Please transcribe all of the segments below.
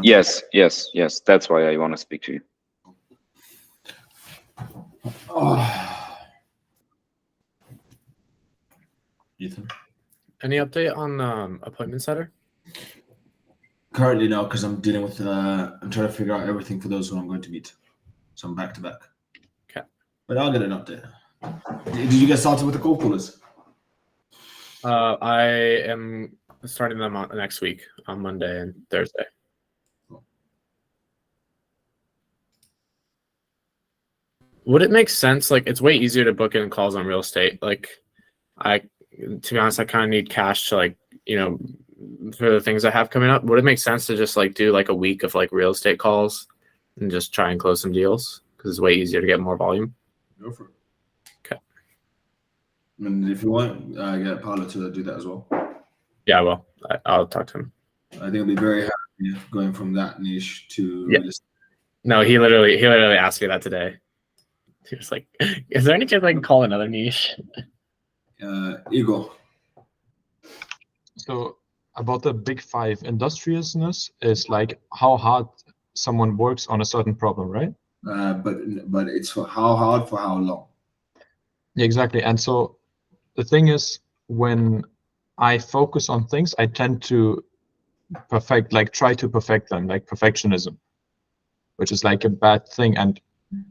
Yes. That's why I want to speak to you. Ethan? Any update on appointment setter? Currently, no, because I'm dealing with. I'm trying to figure out everything for those who I'm going to meet. So I'm back to back. Okay. But I'll get an update. Did you get started with the cold callers? I am starting them next week on Monday and Thursday. Would it make sense? Like, it's way easier to book in calls on real estate. Like, to be honest, I kind of need cash to, like, for the things I have coming up. Would it make sense to just like do like a week of like real estate calls and just try and close some deals? Because it's way easier to get more volume. Go for it. Okay. And if you want, get Paolo to do that as well. Yeah, I will. I'll talk to him. I think I'll be very happy going from that niche to real estate. No, he literally asked me that today. He was like, "Is there any chance I can call another niche?" Igor. So about the big five, industriousness is like how hard someone works on a certain problem, right? But it's for how hard, for how long. Yeah, exactly. And so the thing is, when I focus on things, I tend to try to perfect them, like perfectionism, which is like a bad thing. And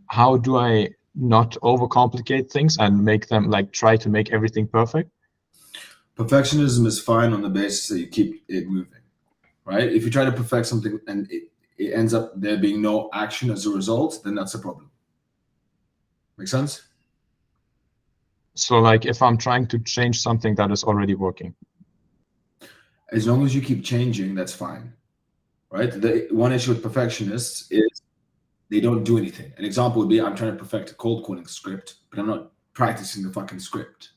how do I not overcomplicate things and make them like try to make everything perfect? Perfectionism is fine on the basis that you keep it moving, right? If you try to perfect something and it ends up there being no action as a result, then that's a problem. Make sense? So like if I'm trying to change something that is already working. As long as you keep changing, that's fine, right? The one issue with perfectionists is they don't do anything. An example would be I'm trying to perfect a cold calling script, but I'm not practicing the fucking script.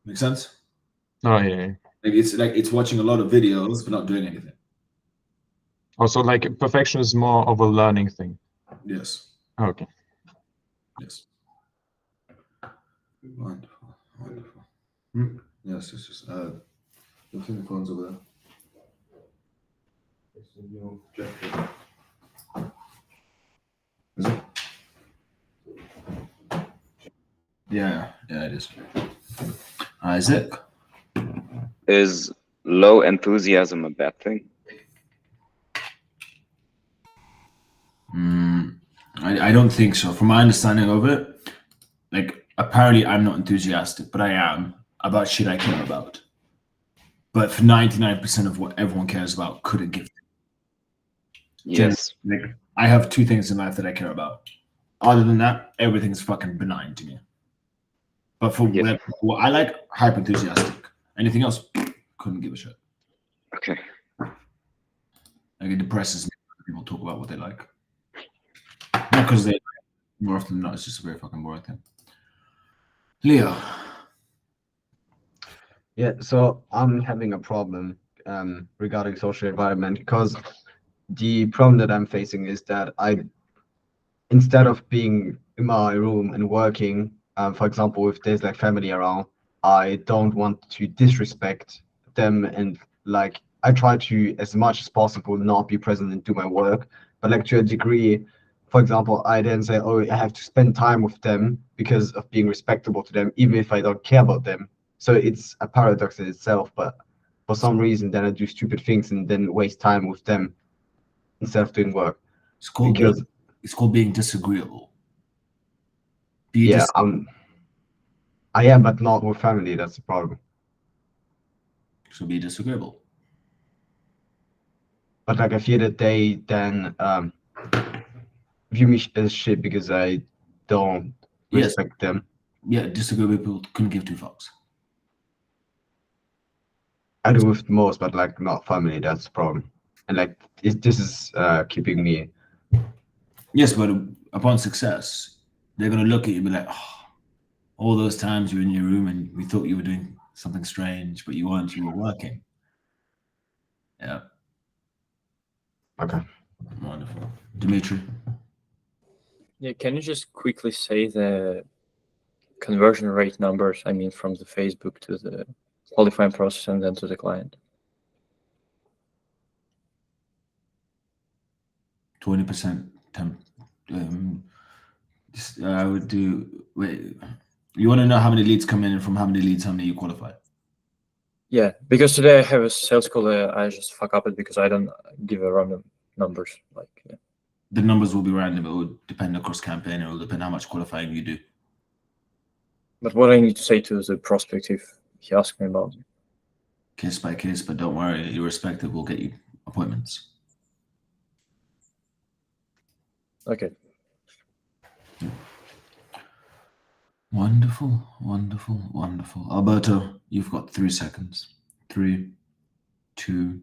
Make sense? Oh yeah. Like it's watching a lot of videos but not doing anything. Also, like perfection is more of a learning thing. Yes. Okay. Yes. Wonderful. Yes. Look in the phones over there. Is it? Yeah, it is. Isaac? Is low enthusiasm a bad thing? I don't think so. From my understanding of it, like apparently I'm not enthusiastic, but I am about shit I care about. But for 99% of what everyone cares about, couldn't give. Yes. Like I have two things in life that I care about. Other than that, everything's fucking benign to me. But for what I like, hyper enthusiastic. Anything else, couldn't give a shit. Okay. Like it depresses me when people talk about what they like. Not because they more often than not, it's just a very fucking boring thing. Leo. Yeah, so I'm having a problem regarding social environment because the problem that I'm facing is that instead of being in my room and working, for example, if there's like family around, I don't want to disrespect them, and like I try to, as much as possible, not be present and do my work. But like to a degree, for example, I then say, oh, I have to spend time with them because of being respectable to them, even if I don't care about them. So it's a paradox in itself, but for some reason, then I do stupid things and then waste time with them instead of doing work. It's called being disagreeable. I am, but not with family. That's the problem. So be disagreeable. But like I feel that they then view me as shit because I don't respect them. Yeah, disagreeable people couldn't give two fucks. I do with most, but like not family. That's the problem. And like this is keeping me. Yes, but upon success, they're gonna look at you and be like, oh, all those times you were in your room and we thought you were doing something strange, but you weren't. You were working. Yeah. Okay. Wonderful. Dimitri. Yeah, can you just quickly say the conversion rate numbers? I mean, from the Facebook to the qualifying process and then to the client. 20%. I would do. Wait, you want to know how many leads come in and from how many leads, how many you qualify? Yeah, because today I have a sales call. I just fuck up it because I don't give a random numbers. Like, yeah. The numbers will be random. It will depend across campaign. It will depend how much qualifying you do. But what I need to say to the prospect if he asks me about it. Case by case, but don't worry, irrespective, we'll get you appointments. Okay. Wonderful, wonderful, wonderful. Alberto, you've got 3 seconds. 3, 2,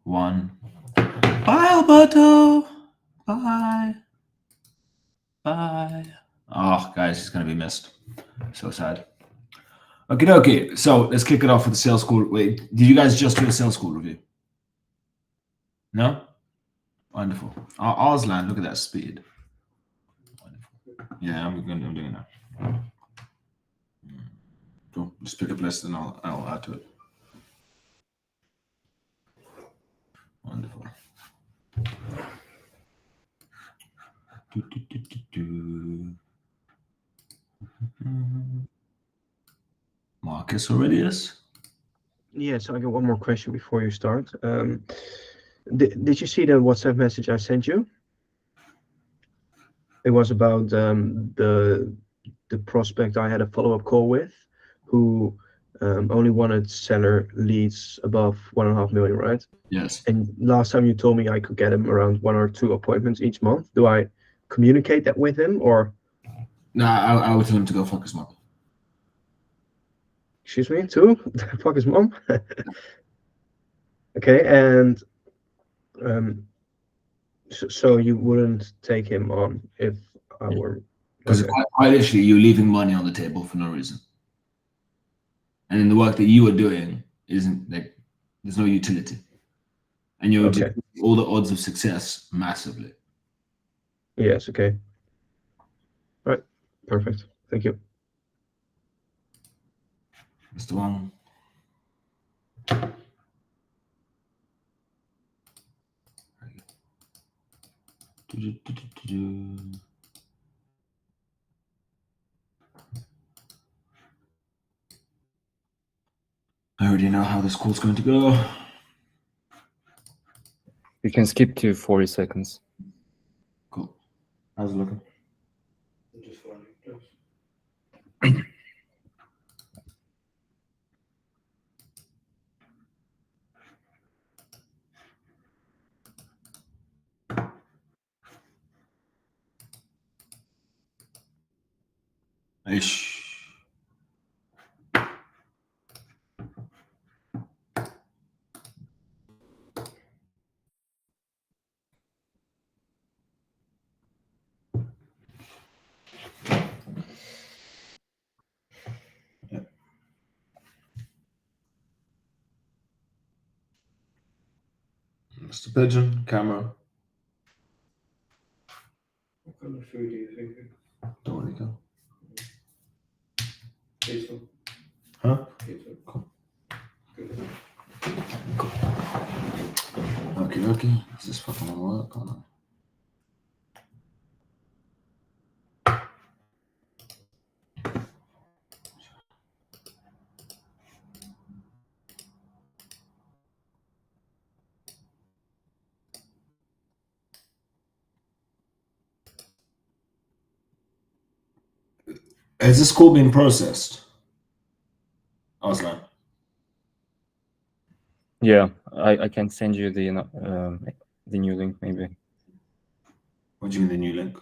1. Bye, Alberto. Bye. Bye. Oh, guys, he's gonna be missed. So sad. Okay. So let's kick it off with the sales call. Wait, did you guys just do a sales call review? No? Wonderful. Arslan, look at that speed. Wonderful. Yeah, I'm doing that. Cool. Just pick up list and I'll add to it. Wonderful. Marcus Aurelius. Yeah, so I got one more question before you start. Did you see the WhatsApp message I sent you? It was about the prospect I had a follow-up call with, who only wanted seller leads above 1.5 million, right? Yes. And last time you told me I could get him around 1 or 2 appointments each month. Do I communicate that with him, or? No, I would tell him to go fuck his mom. Excuse me, too? Fuck his mom? Okay, and so you wouldn't take him on if I were... Because Okay. quite literally, you're leaving money on the table for no reason. And in the work that you are doing isn't like, there's no utility. And you're Okay. all the odds of success massively. Yes, okay. All right, perfect. Thank you. Mr. Wang. I already know how this call's going to go. You can skip to 40 seconds. Cool. How's it looking? Ish. Mr. Pigeon, camera. What kind of food do you think? Don't worry, go. Pizza. Huh? Pizza. Cool. Good. Okay. Is this fucking gonna work or not? Has this call been processed? Aslan. Yeah, I can send you the new link maybe. What do you mean the new link?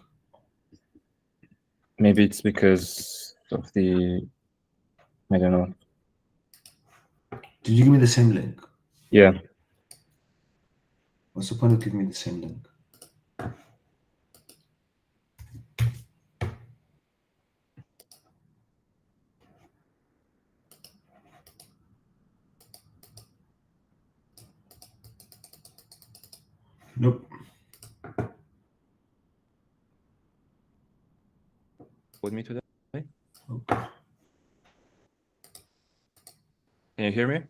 Maybe it's because of the, I don't know. Did you give me the same link? Yeah. What's the point of giving me the same link? Nope. With me today? Nope. Can you hear me?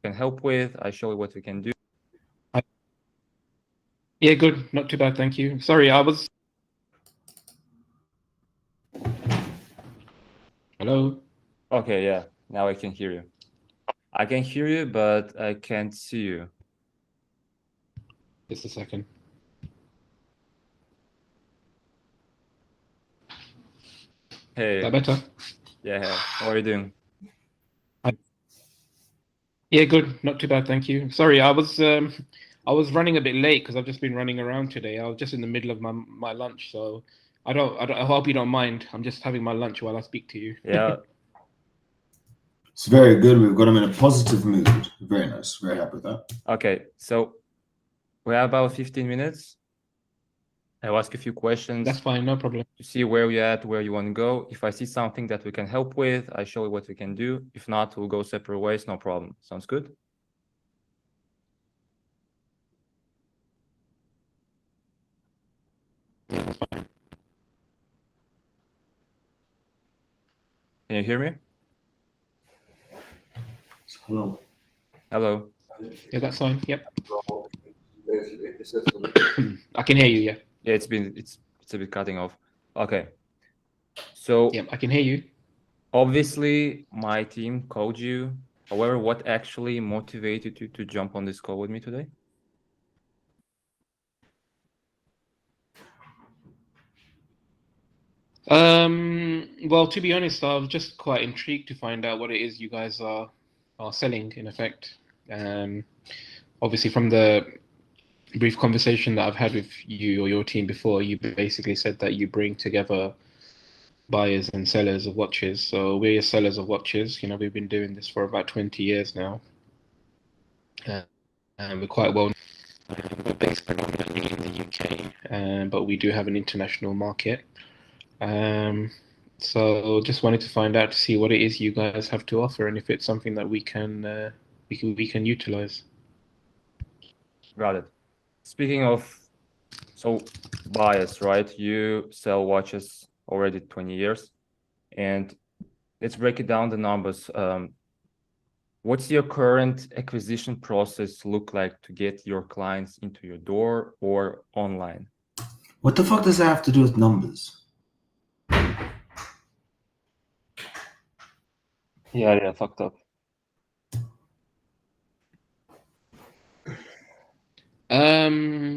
Can help with, I show you what we can do. Yeah, good. Not too bad, thank you. Sorry, I was. Hello. Okay, yeah. Now I can hear you. I can hear you, but I can't see you. Just a second. Hey. Is that better? Yeah. How are you doing? Yeah, good. Not too bad, thank you. Sorry, I was running a bit late because I've just been running around today. I was just in the middle of my lunch, so I hope you don't mind. I'm just having my lunch while I speak to you. Yeah. It's very good. We've got him in a positive mood. Very nice. Very happy with that. Okay, so we have about 15 minutes. I'll ask a few questions. That's fine, no problem. To see where you're at, where you want to go. If I see something that we can help with, I show you what we can do. If not, we'll go separate ways, no problem. Sounds good? Can you hear me? Hello. Hello. Yeah, that's fine. Yep. I can hear you, yeah. Yeah, it's a bit cutting off. Okay. So yeah, I can hear you. Obviously, my team called you. However, what actually motivated you to jump on this call with me today? Well, to be honest, I was just quite intrigued to find out what it is you guys are selling, in effect. Obviously, from the brief conversation that I've had with you or your team before, you basically said that you bring together buyers and sellers of watches. So we're sellers of watches. You know, we've been doing this for about 20 years now. And we're quite well known. We're based predominantly in the UK, but we do have an international market. So just wanted to find out to see what it is you guys have to offer and if it's something that we can utilize. Got it. Speaking of, so buyers, right? You sell watches already 20 years, and let's break it down the numbers. What's your current acquisition process look like to get your clients into your door or online? What the fuck does that have to do with numbers? Yeah, fucked up.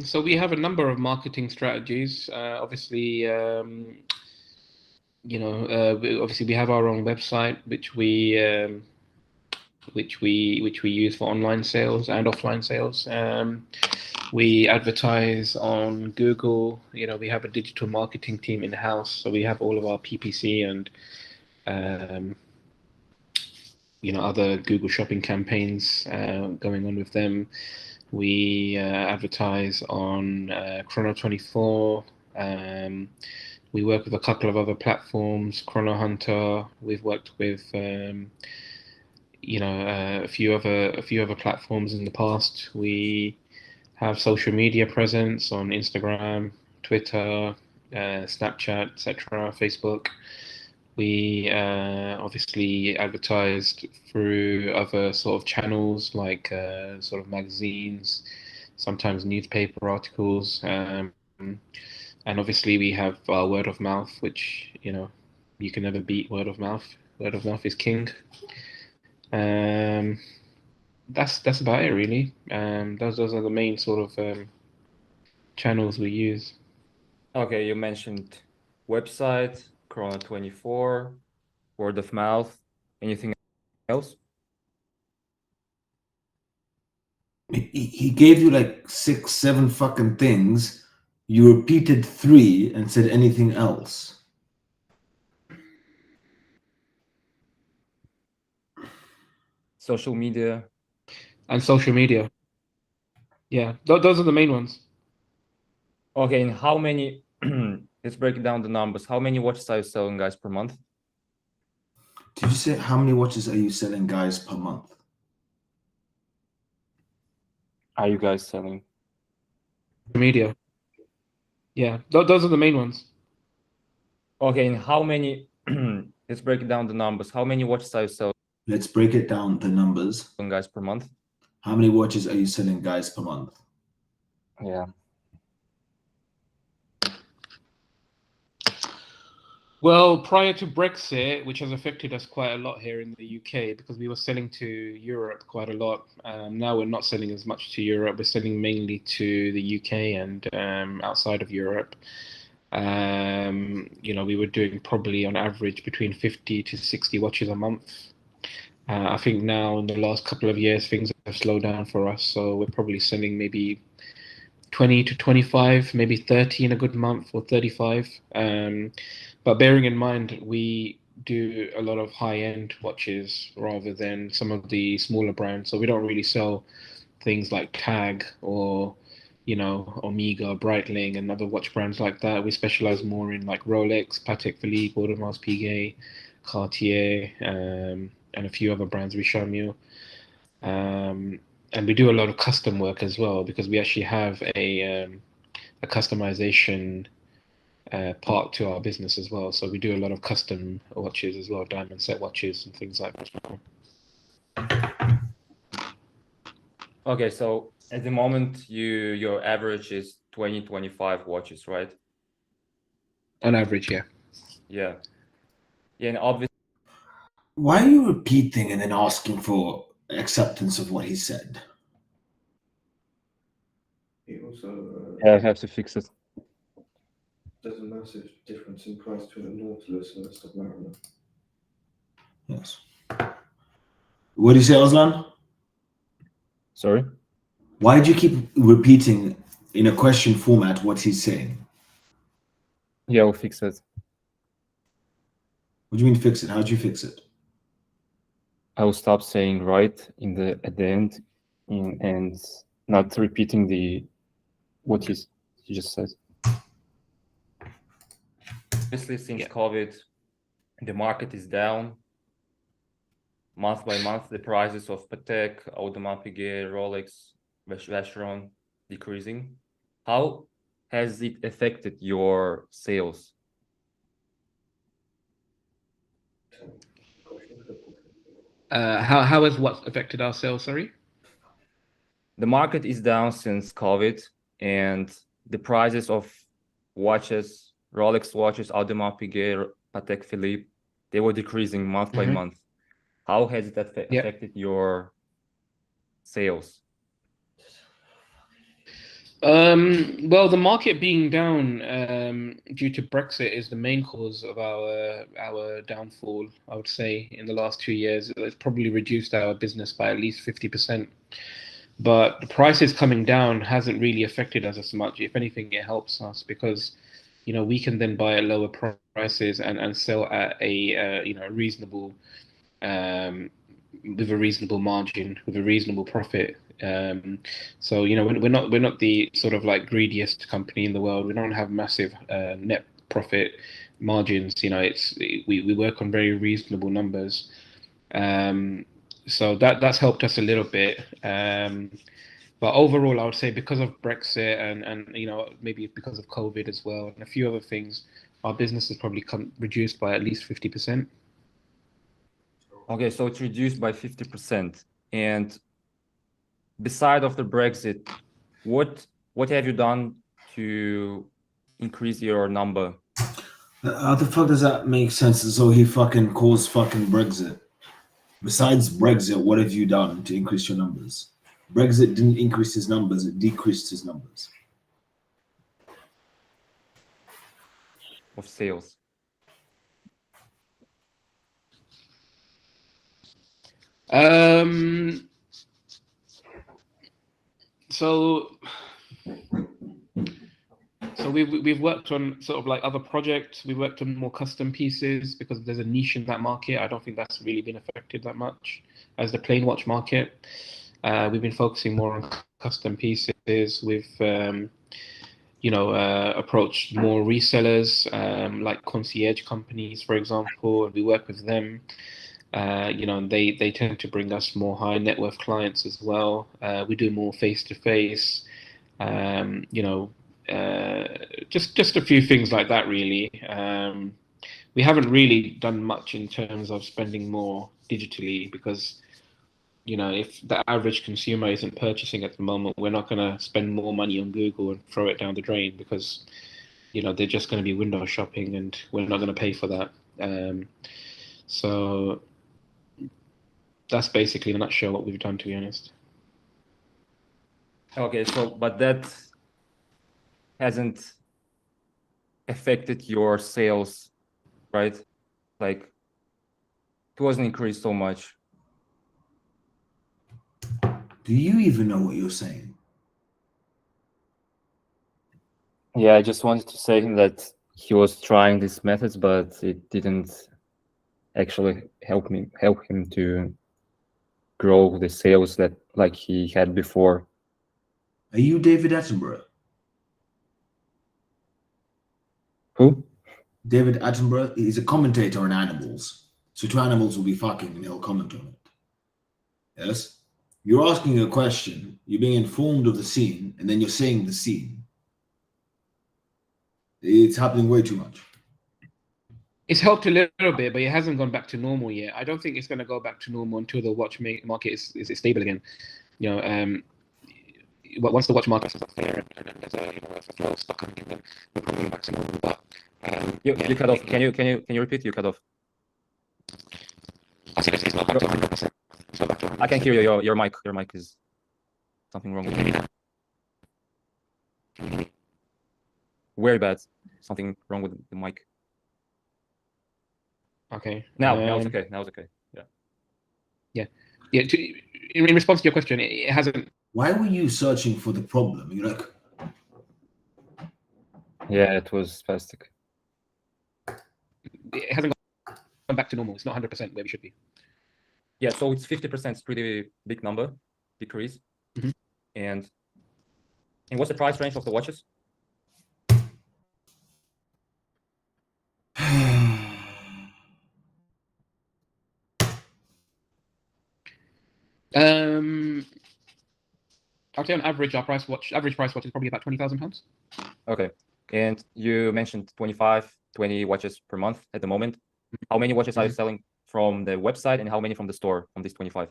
So we have a number of marketing strategies. Obviously, obviously we have our own website, which we use for online sales and offline sales. We advertise on Google. You know, we have a digital marketing team in house, so we have all of our PPC and other Google shopping campaigns going on with them. We advertise on Chrono24. We work with a couple of other platforms, Chrono Hunter. We've worked with a few other platforms in the past. We have social media presence on Instagram, Twitter, Snapchat, etc., Facebook. We obviously advertised through other sort of channels like sort of magazines, sometimes newspaper articles, and obviously we have our word of mouth, which you can never beat word of mouth. Word of mouth is king. That's about it, really. Those are the main sort of channels we use. Okay, you mentioned website, Chrono24, word of mouth. Anything else? He gave you like 6, 7 fucking things. You repeated 3 and said anything else. Social media. And social media. Yeah, those are the main ones. Okay, and how many, let's break down the numbers. How many watches are you selling, guys, per month? Did you say how many watches are you selling, guys, per month? Are you guys selling? Media. Yeah, those are the main ones. Okay, and how many, let's break down the numbers. How many watches are you selling? Let's break it down, the numbers. Guys, per month? How many watches are you selling, guys, per month? Yeah. Well, prior to Brexit, which has affected us quite a lot here in the UK, because we were selling to Europe quite a lot. Now we're not selling as much to Europe. We're selling mainly to the UK and outside of Europe. We were doing probably on average between 50 to 60 watches a month. I think now in the last couple of years, things have slowed down for us. So we're probably selling maybe 20 to 25, maybe 30 in a good month, or 35. But bearing in mind, we do a lot of high-end watches rather than some of the smaller brands. So we don't really sell things like Tag or, Omega, Breitling, and other watch brands like that. We specialize more in like Rolex, Patek Philippe, Audemars Piguet, Cartier, and a few other brands, Richard Mille. And we do a lot of custom work as well, because we actually have a customization part to our business as well. So we do a lot of custom watches as well, diamond set watches and things like that. Okay, so at the moment, your average is 20, 25 watches, right? On average, yeah. Yeah. Yeah, and obviously. Why are you repeating and then asking for acceptance of what he said? He also I have to fix it. there's a massive difference in price between a Nautilus and a Submariner. Yes. What do you say, Aslan? Sorry? Why do you keep repeating in a question format what he's saying? Yeah, we'll fix it. What do you mean fix it? How do you fix it? I will stop saying right at the end, and not repeating what you just said. Obviously, since COVID, the market is down. Month by month, the prices of Patek, Audemars Piguet, Rolex, Vacheron decreasing. How has it affected your sales? How has what affected our sales? Sorry. The market is down since COVID, and the prices of watches, Rolex watches, Audemars Piguet, Patek Philippe, they were decreasing month by month. How has it affected your sales? Well, the market being down due to Brexit is the main cause of our downfall, I would say, in the last 2 years. It's probably reduced our business by at least 50%. But the prices coming down hasn't really affected us as much. If anything, it helps us because, we can then buy at lower prices and sell at a reasonable, with a reasonable margin, with a reasonable profit. So we're not the sort of like greediest company in the world. We don't have massive net profit margins. We work on very reasonable numbers. So that's helped us a little bit. But overall, I would say because of Brexit and maybe because of COVID as well and a few other things, our business has probably reduced by at least 50%. Okay, so it's reduced by 50%. And beside of the Brexit, what have you done to increase your number? How the fuck does that make sense? So he fucking caused fucking Brexit. Besides Brexit, what have you done to increase your numbers? Brexit didn't increase his numbers, it decreased his numbers. Of sales. So we've worked on sort of like other projects. We worked on more custom pieces because there's a niche in that market. I don't think that's really been affected that much as the plain watch market. We've been focusing more on custom pieces. We've approached more resellers like concierge companies, for example, and we work with them. They tend to bring us more high net worth clients as well. We do more face to face. Just a few things like that, really. We haven't really done much in terms of spending more digitally because, if the average consumer isn't purchasing at the moment, we're not going to spend more money on Google and throw it down the drain because, they're just going to be window shopping, and we're not going to pay for that. So that's basically in a nutshell what we've done, to be honest. Okay, so but that hasn't affected your sales, right? Like it wasn't increased so much. Do you even know what you're saying? Yeah, I just wanted to say that he was trying these methods, but it didn't actually help him to grow the sales that like he had before. Are you David Attenborough? Who? David Attenborough is a commentator on animals. So two animals will be fucking and he'll comment on it. Yes? You're asking a question, you're being informed of the scene, and then you're saying the scene. It's happening way too much. It's helped a little bit, but it hasn't gone back to normal yet. I don't think it's going to go back to normal until the watch market is stable again. Once the watch market is there and there's a flow of stock coming in, then we're probably back to normal. But you cut off. Can you repeat? You cut off. I said it's not back to 100%. It's not back to 100%. I can't hear you. Your mic is something wrong with it. Very bad. Something wrong with the mic. Okay. Now it's okay. Now it's okay. Yeah. In response to your question, it hasn't. Why were you searching for the problem? You're like, yeah, it was spastic. It hasn't gone back to normal. It's not 100% where we should be. Yeah, so it's 50%. It's pretty big number decrease. Mm-hmm. And what's the price range of the watches? I'd say on average, average price watch is probably about £20,000. Okay, and you mentioned 20 watches per month at the moment. How many watches are you selling from the website, and how many from the store from these 25?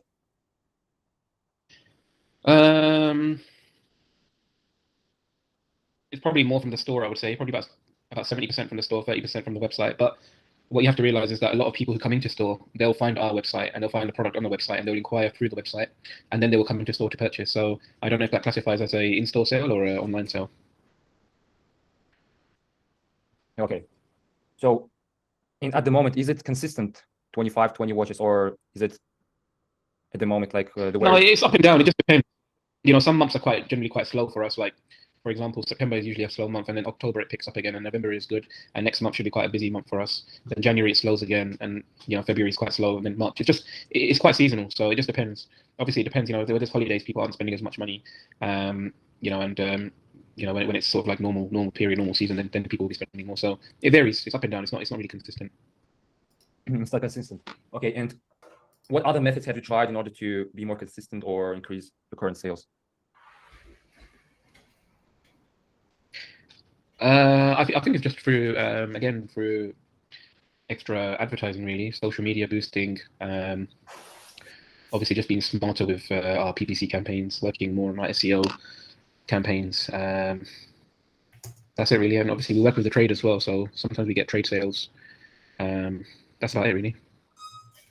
It's probably more from the store, I would say. Probably about 70% from the store, 30% from the website. But what you have to realize is that a lot of people who come into store, they'll find our website and they'll find the product on the website and they'll inquire through the website, and then they will come into store to purchase. So I don't know if that classifies as a in-store sale or an online sale. Okay, so at the moment, is it consistent 20 watches, or is it at the moment like the way? No, it's up and down. It just depends. Some months are generally quite slow for us. Like, for example, September is usually a slow month, and then October it picks up again, and November is good, and next month should be quite a busy month for us. Then January it slows again, and February is quite slow, and then March it's quite seasonal. So it just depends. Obviously, it depends. If there's holidays, people aren't spending as much money. When it's sort of like normal period, normal season, then people will be spending more. So it varies. It's up and down. It's not really consistent. It's not consistent. Okay, and what other methods have you tried in order to be more consistent or increase the current sales? I think it's just through through extra advertising, really, social media boosting. Obviously, just being smarter with our PPC campaigns, working more on our SEO campaigns. That's it, really. And obviously, we work with the trade as well, so sometimes we get trade sales. That's about it, really.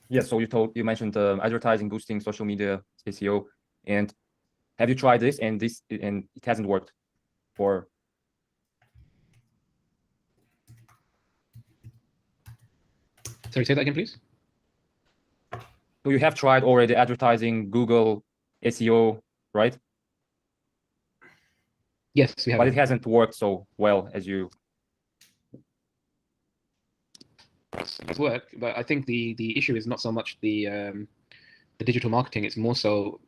Yeah. So you mentioned advertising, boosting, social media, SEO, and have you tried this? And it hasn't worked for. Sorry, say that again, please. So you have tried already advertising, Google, SEO, right? Yes, we have. But it hasn't worked so well as you. It's worked, but I think the issue is not so much the digital marketing. It's more so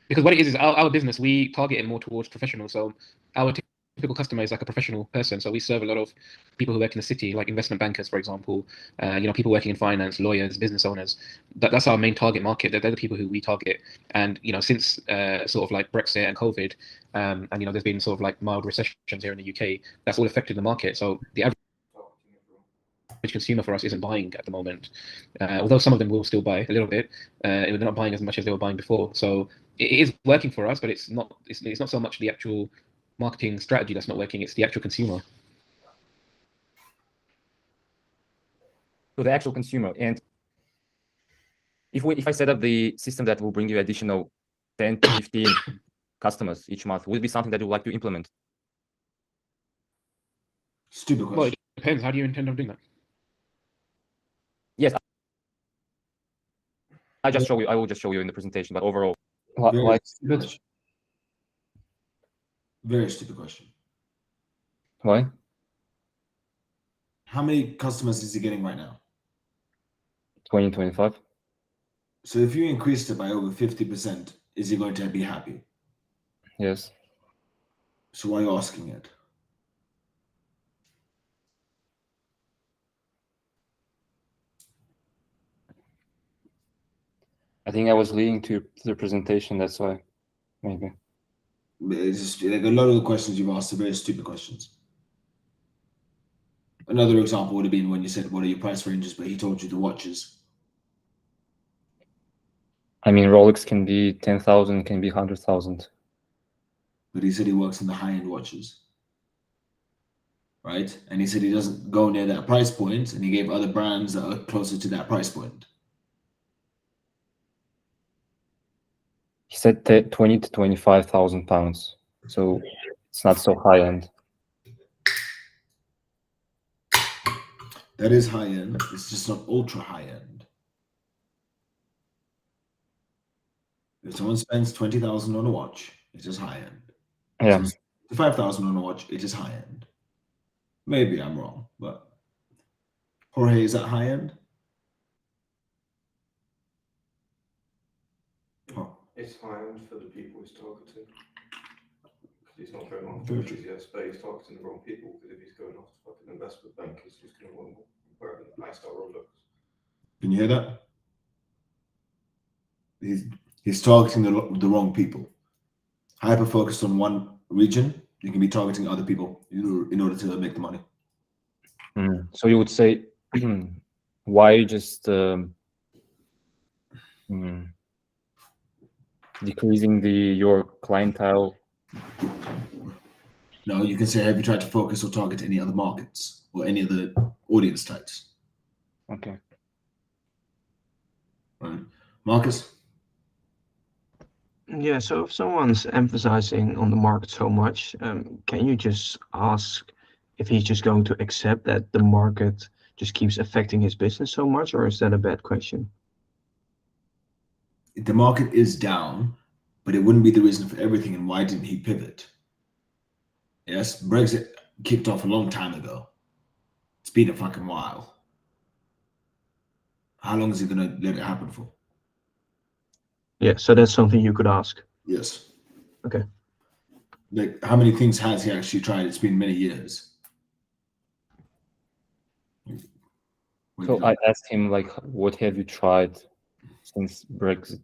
because what it is our business, we target it more towards professionals. So our typical customer is like a professional person. So we serve a lot of people who work in the city, like investment bankers, for example. People working in finance, lawyers, business owners. That's our main target market. They're the people who we target. And since sort of like Brexit and COVID, and there's been sort of like mild recessions here in the UK. That's all affected the market. So the average consumer for us isn't buying at the moment. Although some of them will still buy a little bit, they're not buying as much as they were buying before. So it is working for us, but it's not so much the actual marketing strategy that's not working. It's the actual consumer. to the actual consumer. And if I set up the system that will bring you additional 10 to 15 customers each month, would it be something that you would like to implement? Stupid Well, question. it depends. How do you intend on doing that? Yes, I will just show you in the presentation, but overall, Very like stupid question. Very stupid question. why? How many customers is he getting right now? 20, 25. So if you increased it by over 50%, is he going to be happy? Yes. So why are you asking it? I think I was leading to the presentation, that's why, maybe. It's just like a lot of the questions you've asked are very stupid questions. Another example would have been when you said, what are your price ranges? But he told you the watches. I mean, Rolex can be 10,000, can be 100,000. But he said he works in the high-end watches. Right? And he said he doesn't go near that price point, and he gave other brands that are closer to that price point. He said 20 to 25,000 pounds. So it's not so high end. That is high end. It's just not ultra high end. If someone spends 20,000 on a watch, it is high end. Yeah. 5,000 on a watch, it is high end. Maybe I'm wrong, but Jorge, is that high end? Oh. It's high end for the people he's targeting. Because he's not going off Very true. yes, but he's targeting the wrong people. Because if he's going off to fucking investment bank, he's just going to want wearing lifestyle Rolex. Can you hear that? He's targeting the wrong people. Hyper focused on one region, you can be targeting other people in order to make the money. So you would say, why just decreasing your clientele? No, you can say, have you tried to focus or target any other markets or any other audience types? Okay. Right. Marcus? Yeah, so if someone's emphasizing on the market so much, can you just ask if he's just going to accept that the market just keeps affecting his business so much, or is that a bad question? The market is down, but it wouldn't be the reason for everything. And why didn't he pivot? Yes, Brexit kicked off a long time ago. It's been a fucking while. How long is he going to let it happen for? Yeah, so that's something you could ask. Yes. Okay. Like, how many things has he actually tried? It's been many years. So I asked him, like, what have you tried since Brexit?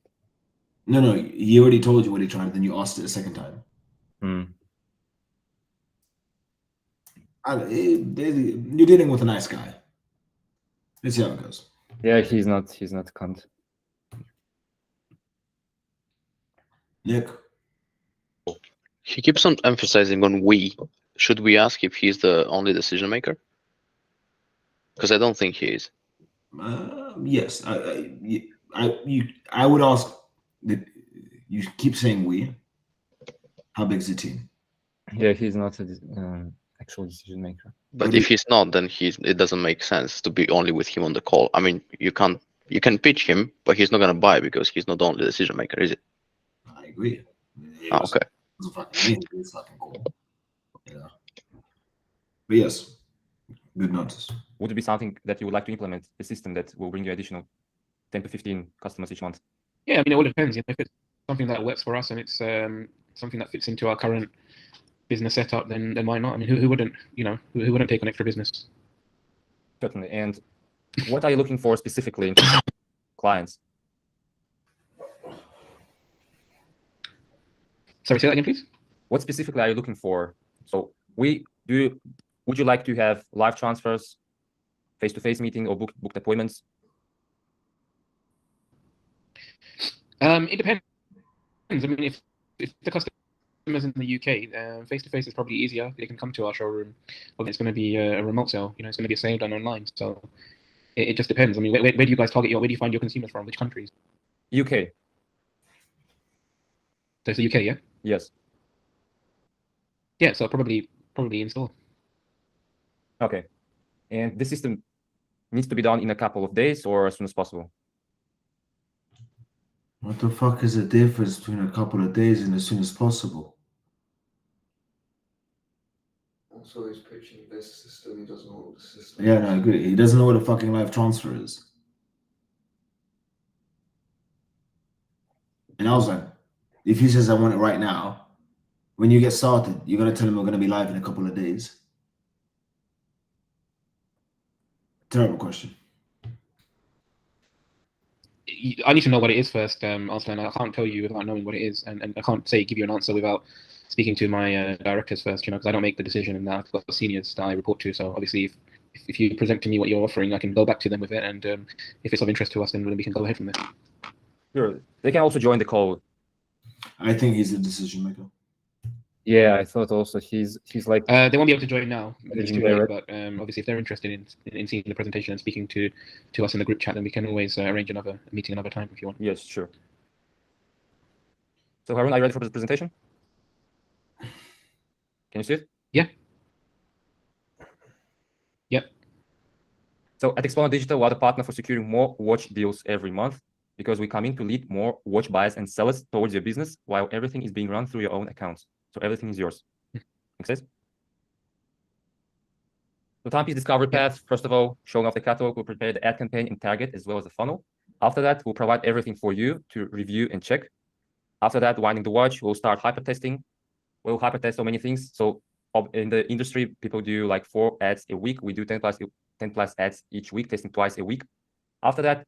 No, he already told you what he tried, then you asked it a second time. You're dealing with a nice guy. Let's see how it goes. Yeah, he's not a cunt. Nick? He keeps on emphasizing on we. Should we ask if he's the only decision maker? Because I don't think he is. Yes, I would ask that you keep saying we. How big is the team? Yeah, he's not an actual decision maker. But if he's not, then it doesn't make sense to be only with him on the call. I mean, you can pitch him, but he's not gonna buy because he's not the only decision maker, is it? I agree. Okay. It's fucking cool. Yeah. But yes, good notice. Would it be something that you would like to implement, a system that will bring you additional 10 to 15 customers each month? Yeah, I mean, it all depends. If it's something that works for us and it's something that fits into our current business setup, then why not? I mean, who wouldn't? Who wouldn't take on extra business? Certainly. And what are you looking for specifically in terms of clients? Sorry, say that again, please. What specifically are you looking for? So would you like to have live transfers, face-to-face meeting, or booked appointments? It depends. I mean, if the customers in the UK, face-to-face is probably easier. They can come to our showroom. Well, it's going to be a remote sale. It's going to be a sale done online. So it just depends. I mean, where do you guys target where do you find your consumers from? Which countries? UK. So it's the UK, yeah? Yes. Yeah, so probably in store. Okay. And this system needs to be done in a couple of days or as soon as possible. What the fuck is the difference between a couple of days and as soon as possible? Also, he's pitching this system. He doesn't know what the system. Yeah, no, I agree. He doesn't know what a fucking live transfer is. And I was like, if he says I want it right now, when you get started, you're gonna tell him we're gonna be live in a couple of days. Terrible question. I need to know what it is first, Arslan. I can't tell you without knowing what it is, and I can't give you an answer without speaking to my directors first, because I don't make the decision, and I've got seniors that I report to. So obviously, if you present to me what you're offering, I can go back to them with it, and if it's of interest to us, then we can go ahead from there. Sure. They can also join the call. I think he's the decision maker. Yeah, I thought also he's like. They won't be able to join now. It's too Direct. late, but obviously, if they're interested in seeing the presentation and speaking to us in the group chat, then we can always arrange another meeting another time if you want. Yes, sure. So Harun, are you ready for the presentation? Can you see it? Yeah. Yep. So at Exponent Digital, we're the partner for securing more watch deals every month because we come in to lead more watch buyers and sellers towards your business while everything is being run through your own accounts. So everything is yours. Make sense? The timepiece discovery path, first of all, showing off the catalog, we'll prepare the ad campaign and target as well as the funnel. After that, we'll provide everything for you to review and check. After that, winding the watch, we'll start hyper testing. We'll hyper test so many things. So in the industry, people do like 4 ads a week. We do 10 plus ads each week, testing twice a week. After that,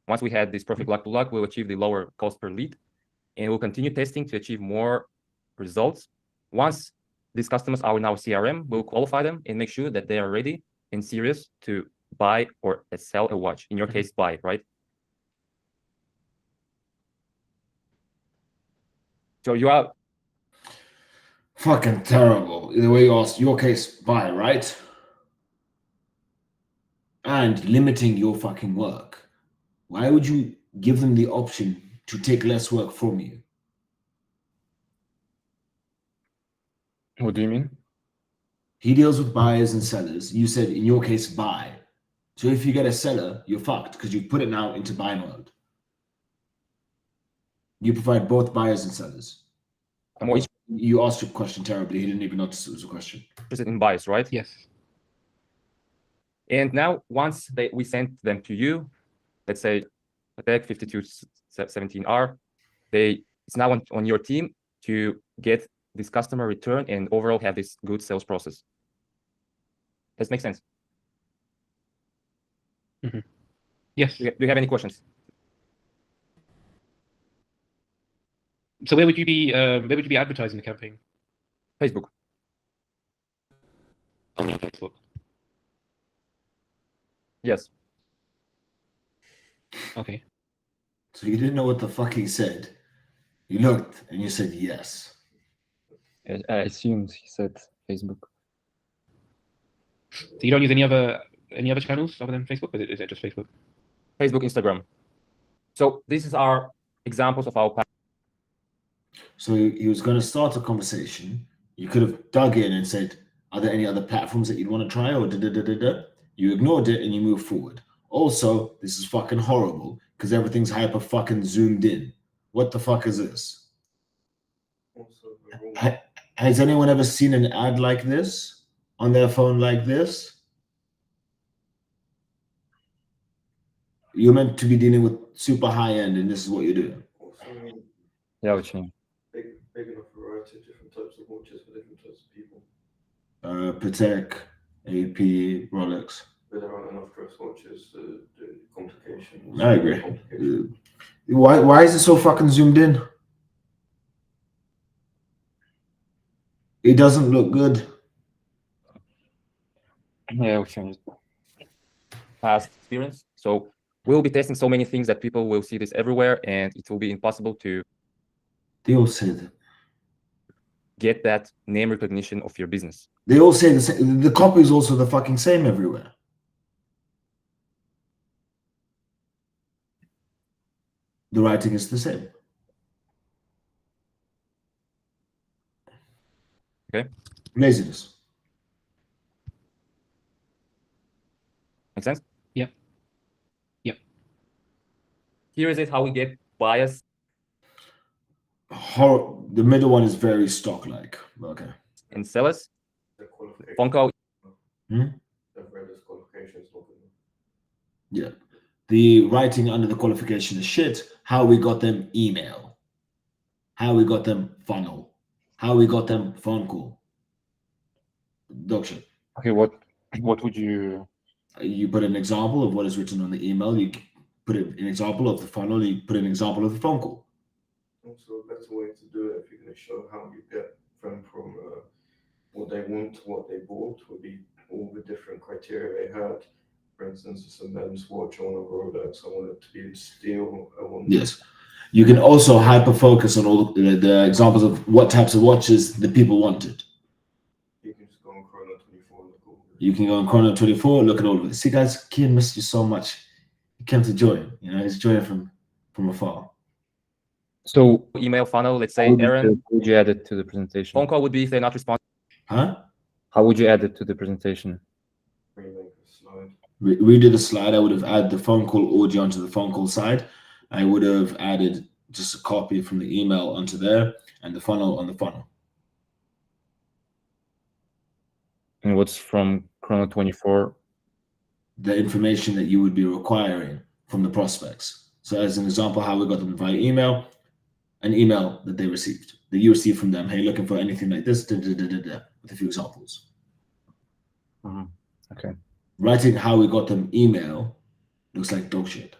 once we had this perfect luck to luck, we'll achieve the lower cost per lead. And we'll continue testing to achieve more results. Once these customers are in our CRM, we'll qualify them and make sure that they are ready and serious to buy or sell a watch. In your case, buy, right? So you are fucking terrible. The way you asked, your case, buy, right? And limiting your fucking work. Why would you give them the option to take less work from you? What do you mean? He deals with buyers and sellers. You said, in your case, buy. So if you get a seller, you're fucked because you put it now into buy mode. You provide both buyers and sellers. You asked your question terribly. He didn't even notice it was a question. In buyers, right? Yes. And now, once we send them to you, let's say Patek 5217R, it's now on your team to get this customer return and overall have this good sales process. Does it make sense? Mm-hmm. Yes. Do you have any questions? So where would you be advertising the campaign? Facebook. On Facebook. Yes. Okay. So you didn't know what the fuck he said. You looked and you said yes. I assumed he said Facebook. So you don't use any other channels other than Facebook, or is it just Facebook? Facebook, Instagram. So this is our examples of our. So he was going to start a conversation. You could have dug in and said, "Are there any other platforms that you'd want to try?" Or da. You ignored it and you moved forward. Also, this is fucking horrible because everything's hyper fucking zoomed in. What the fuck is this? Has anyone ever seen an ad like this on their phone like this? You're meant to be dealing with super high end, and this is what you're doing. Yeah, what you mean? Big enough variety of different types of watches for different types of people. Patek, AP, Rolex. But there aren't enough dress watches to do complications. I agree. Why is it so fucking zoomed in? It doesn't look good. Yeah, which one is past experience. So we'll be testing so many things that people will see this everywhere, and it will be impossible to. They all say that. Get that name recognition of your business. They all say the same. The copy is also the fucking same everywhere. The writing is the same. Okay. Laziness. Make sense? Yep. Yep. Here is it how we get bias The middle one is very stock-like. Okay. in sellers. The qualification. Phone call. Hmm? The red disqualification is not enough. Yeah. The writing under the qualification is shit. How we got them email. How we got them funnel. How we got them phone call. Dog shit. Okay, what would you? You put an example of what is written on the email. You put an example of the funnel. You put an example of the phone call. Also, a better way to do it if you're going to show how you get them from what they want to what they bought would be all the different criteria they had. For instance, it's a men's watch, I want a Rolex, I want it to be in steel, I want. Yes. You can also hyper focus on all the examples of what types of watches the people wanted. You can just go on Chrono 24 and look all of it. You can go on Chrono 24, look at all of it. See, guys, Kian missed you so much. He came to join. You know, he's joining from afar. So email funnel, let's say Aaron. How would you add it to the presentation? Phone call would be if they're not responding. Huh? How would you add it to the presentation? Remake a slide. We did a slide. I would have added the phone call audio onto the phone call side. I would have added just a copy from the email onto there and the funnel on the funnel. And what's from Chrono 24? The information that you would be requiring from the prospects. So as an example, how we got them via email, an email that they received, that you received from them. Hey, looking for anything like this, with a few examples. Okay. Writing how we got them email looks like dog shit.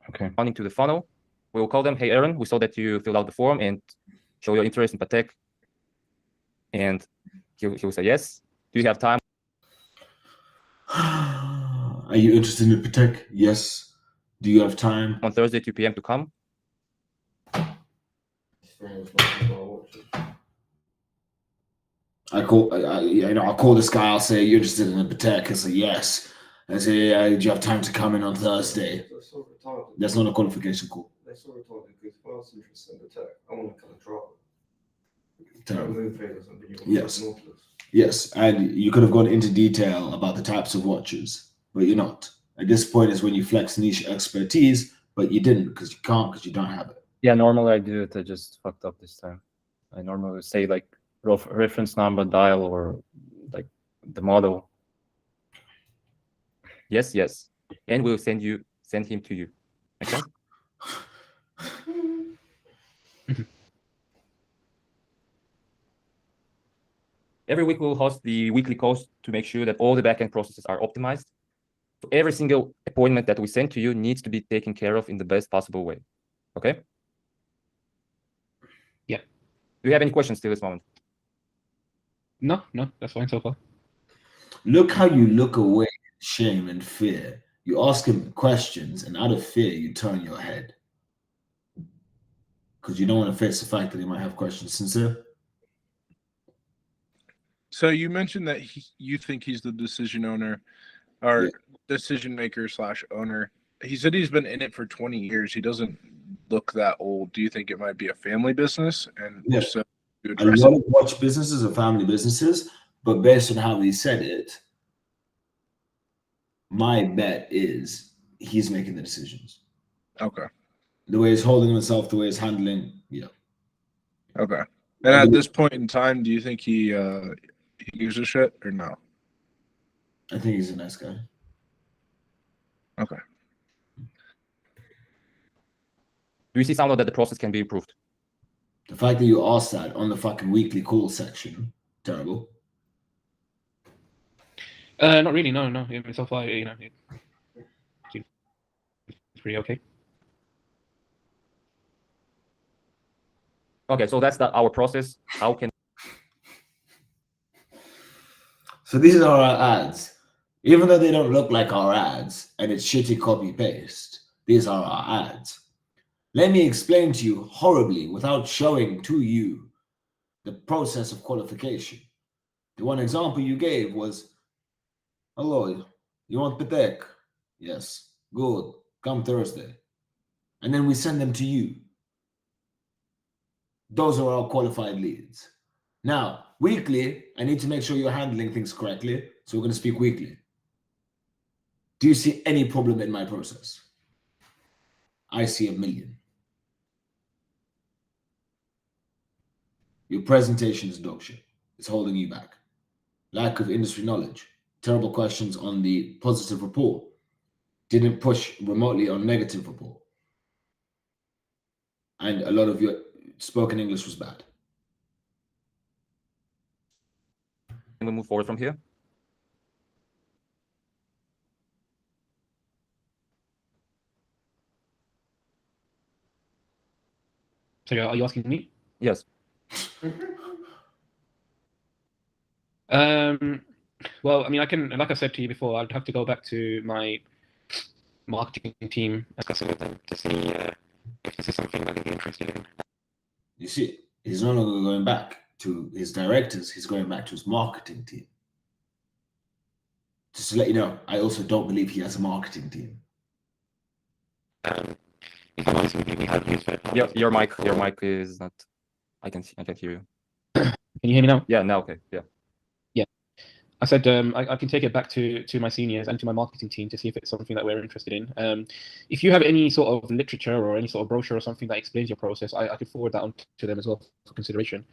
Okay. Responding to the funnel, we will call them. Hey, Aaron, we saw that you filled out the form and show your interest in Patek. And he will say yes. Do you have time? Are you interested in Patek? Yes. Do you have time? On Thursday, 2 p.m. to come. I call this guy. I'll say, you're interested in a Patek? I say yes. I say, do you have time to come in on Thursday? That's so retarded. That's not a qualification call. They're so retarded because if I was interested in the tech, I want to kind of drop it. Terrible. Moon phase or something. You want Yes. Nautilus. Yes, and you could have gone into detail about the types of watches, but you're not. At this point is when you flex niche expertise, but you didn't because you can't because you don't have it. Yeah, normally I do it. I just fucked up this time. I normally say like reference number, dial, or like the model. Yes, yes. And we'll send him to you. Okay? Every week we'll host the weekly calls to make sure that all the backend processes are optimized. So every single appointment that we send to you needs to be taken care of in the best possible way. Okay? Yeah. Do you have any questions till this moment? No, that's fine so far. Look how you look away in shame and fear. You ask him questions, and out of fear, you turn your head. Because you don't want to face the fact that he might have questions. Sincere? So you mentioned that you think he's the decision owner or Yeah. decision maker / owner. He said he's been in it for 20 years. He doesn't look that old. Do you think it might be a family business? And Yeah. if so, you A address lot it? of watch businesses are family businesses, but based on how he said it, my bet is he's making the decisions. Okay. The way he's holding himself, the way he's handling, yeah. Okay. And at this point in time, do you think he gives a shit or no? I think he's a nice guy. Okay. Do you see somehow that the process can be improved? The fact that you asked that on the fucking weekly call section, terrible. Not really. No. So far, it's pretty okay. Okay, so that's our process. How can So these are our ads. Even though they don't look like our ads and it's shitty copy paste, these are our ads. Let me explain to you horribly without showing to you the process of qualification. The one example you gave was, hello, you want Patek? Yes, good. Come Thursday. and then we send them to you. Those are our qualified leads. Now, weekly, I need to make sure you're handling things correctly, so we're going to speak weekly. Do you see any problem in my process? I see a million. Your presentation is dog shit. It's holding you back. Lack of industry knowledge. Terrible questions on the positive report. Didn't push remotely on negative report. And a lot of your spoken English was bad. Can we move forward from here? So are you asking me? Yes. Well, I mean, I can, like I said to you before, I'd have to go back to my marketing team, discussing with them to see if this is something that they'd be interested in. You see, he's no longer going back to his directors, he's going back to his marketing team. Just to let you know, I also don't believe he has a marketing team. If I'm honest with you, we have used it. Yeah, your mic is not. I can hear you. Can you hear me now? Yeah, now okay. Yeah. I said I can take it back to my seniors and to my marketing team to see if it's something that we're interested in. If you have any sort of literature or any sort of brochure or something that explains your process, I could forward that on to them as well for consideration.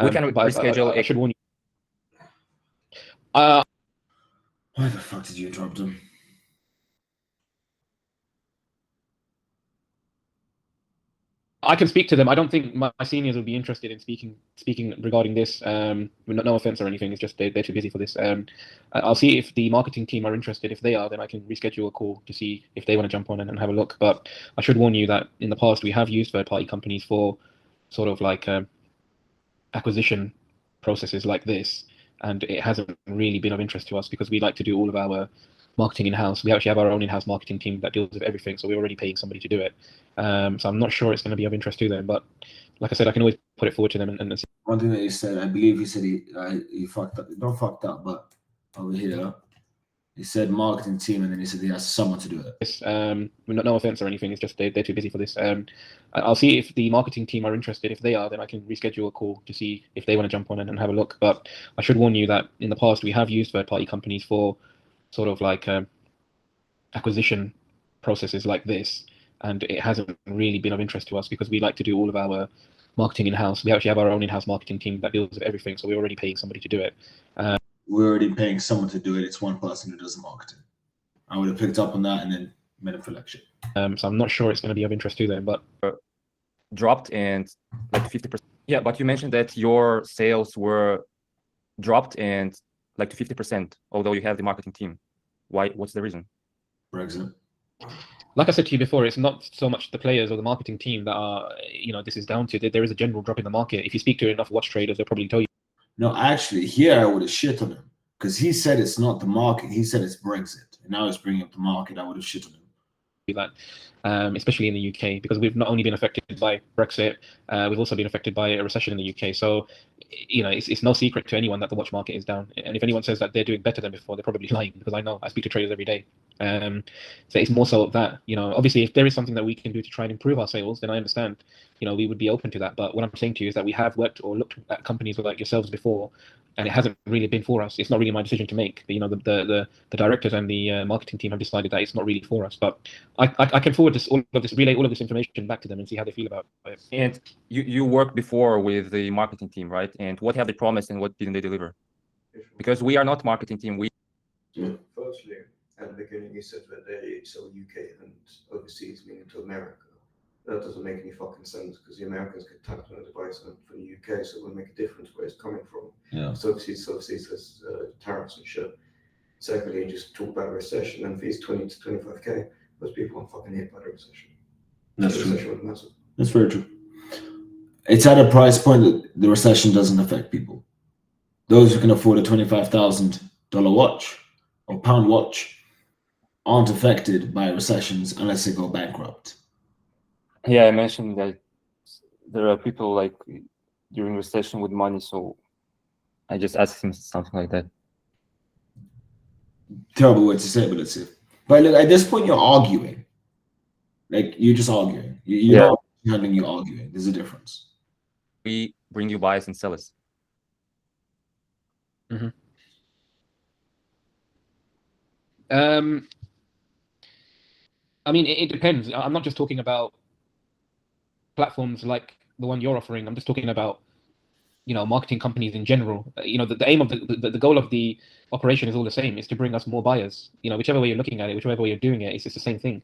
We can reschedule. I should warn you. Why the fuck did you interrupt him? I can speak to them. I don't think my seniors will be interested in speaking regarding this. No offense or anything. It's just they're too busy for this. I'll see if the marketing team are interested. If they are, then I can reschedule a call to see if they want to jump on and have a look. But I should warn you that in the past we have used third-party companies for sort of like acquisition processes like this, and it hasn't really been of interest to us because we like to do all of our marketing in-house. We actually have our own in-house marketing team that deals with everything, so we're already paying somebody to do it. So I'm not sure it's going to be of interest to them, but like I said, I can always put it forward to them and see. One thing that he said, I believe he said he fucked up. Not fucked up, but over here, he said marketing team, and then he said he has someone to do it. No offense or anything. It's just they're too busy for this. I'll see if the marketing team are interested. If they are, then I can reschedule a call to see if they want to jump on and have a look. But I should warn you that in the past we have used third-party companies for sort of like acquisition processes like this, and it hasn't really been of interest to us because we like to do all of our marketing in-house. We actually have our own in-house marketing team that deals with everything, so we're already paying somebody to do it. We're already paying someone to do it. It's one person who does the marketing. I would have picked up on that and then made him feel like shit. So I'm not sure it's going to be of interest to them, but dropped and like 50%. Yeah, but you mentioned that your sales were dropped and like to 50%, although you have the marketing team. Why? What's the reason? Brexit. Like I said to you before, it's not so much the players or the marketing team that are, this is down to. There is a general drop in the market. If you speak to enough watch traders, they'll probably tell you. No, actually, here I would have shit on him because he said it's not the market. He said it's Brexit, and now he's bringing up the market. I would have shit on him. That, especially in the UK, because we've not only been affected by Brexit, we've also been affected by a recession in the UK. So, it's no secret to anyone that the watch market is down. And if anyone says that they're doing better than before, they're probably lying, because I know I speak to traders every day. So it's more so that, obviously if there is something that we can do to try and improve our sales, then I understand, we would be open to that. But what I'm saying to you is that we have worked or looked at companies like yourselves before, and it hasn't really been for us. It's not really my decision to make. The directors and the marketing team have decided that it's not really for us. But I can forward relay all of this information back to them and see how they feel about it. And you worked before with the marketing team, right? And what have they promised and what didn't they deliver? Because we are not marketing team. Firstly, at the beginning, you said that they sell UK and overseas, meaning to America. That doesn't make any fucking sense because the Americans get taxed on a device from the UK, so it would make a difference where it's coming from. Yeah. So overseas has tariffs and shit. Secondly, you just talk about a recession, and fees 20 to 25k. Those people aren't fucking hit by the recession. That's the true. Recession was massive. That's very true. It's at a price point that the recession doesn't affect people. Those who can afford a $25,000 watch or pound watch aren't affected by recessions unless they go bankrupt. Yeah, I mentioned that there are people like during recession with money, so I just asked him something like that. Terrible way to say it, but let's see. But look, at this point, you're arguing. Like, you're just arguing. You're Yeah. not having you arguing. There's a difference. We bring you buyers and sellers. I mean, it depends. I'm not just talking about platforms like the one you're offering. I'm just talking about, marketing companies in general. The aim of the goal of the operation is all the same. Is to bring us more buyers. Whichever way you're looking at it, whichever way you're doing it, it's the same thing.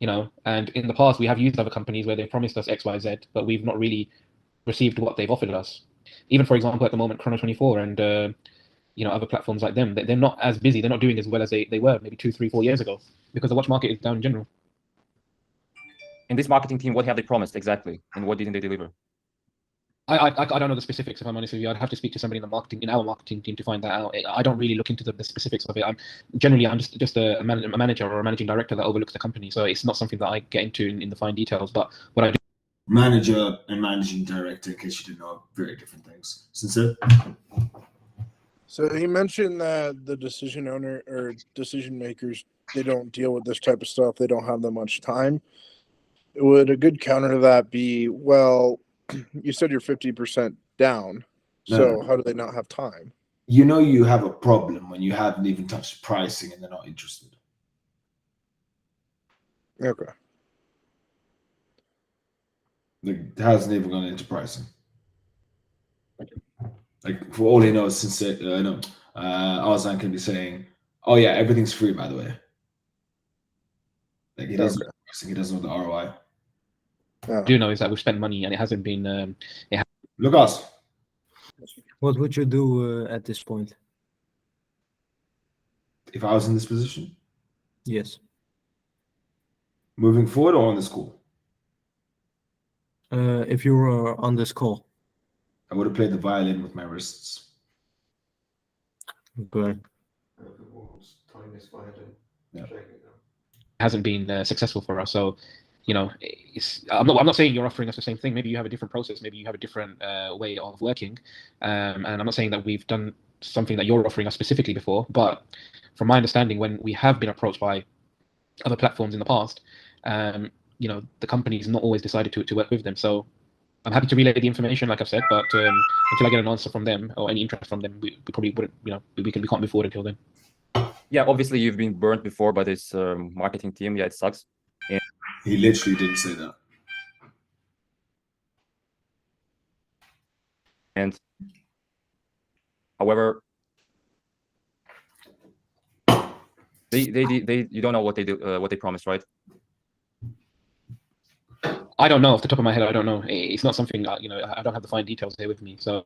And in the past we have used other companies where they promised us X, Y, Z, but we've not really received what they've offered us. Even for example, at the moment, Chrono24 and other platforms like them, they're not as busy. They're not doing as well as they were maybe 2, 3, 4 years ago because the watch market is down in general. In this marketing team, what have they promised exactly, and what didn't they deliver? I don't know the specifics. If I'm honest with you, I'd have to speak to somebody in our marketing team to find that out. I don't really look into the specifics of it. I'm just a manager or a managing director that overlooks the company, so it's not something that I get into in the fine details. But what I do, Manager and managing director, in case you didn't know, are very different things. Sincere? So he mentioned that the decision owner or decision makers, they don't deal with this type of stuff. They don't have that much time. Would a good counter to that be, well, you said you're 50% down, so how do they not have time? You have a problem when you haven't even touched pricing and they're not interested. Okay. It hasn't even gone into pricing. Like, for all he knows, since Arzan can be saying, "Oh yeah, everything's free, by the way." Like, he doesn't know pricing, he doesn't know the ROI. I do know is that we've spent money and it hasn't been. Lucas, what would you do at this point? if I was in this position, Yes. moving forward or on this call, If you were on this call. I would have played the violin with my wrists. Okay. Yeah. Hasn't been successful for us. So, I'm not saying you're offering us the same thing. Maybe you have a different process. Maybe you have a different way of working. And I'm not saying that we've done something that you're offering us specifically before. But from my understanding, when we have been approached by other platforms in the past, the company's not always decided to work with them. So I'm happy to relay the information, like I've said, but until I get an answer from them or any interest from them, we probably wouldn't, we can't move forward until then. Yeah, obviously you've been burnt before by this marketing team. Yeah, it sucks. And he literally didn't say that. And however, you don't know what they do, what they promised, right? I don't know off the top of my head. I don't know. It's not something I don't have the fine details here with me. So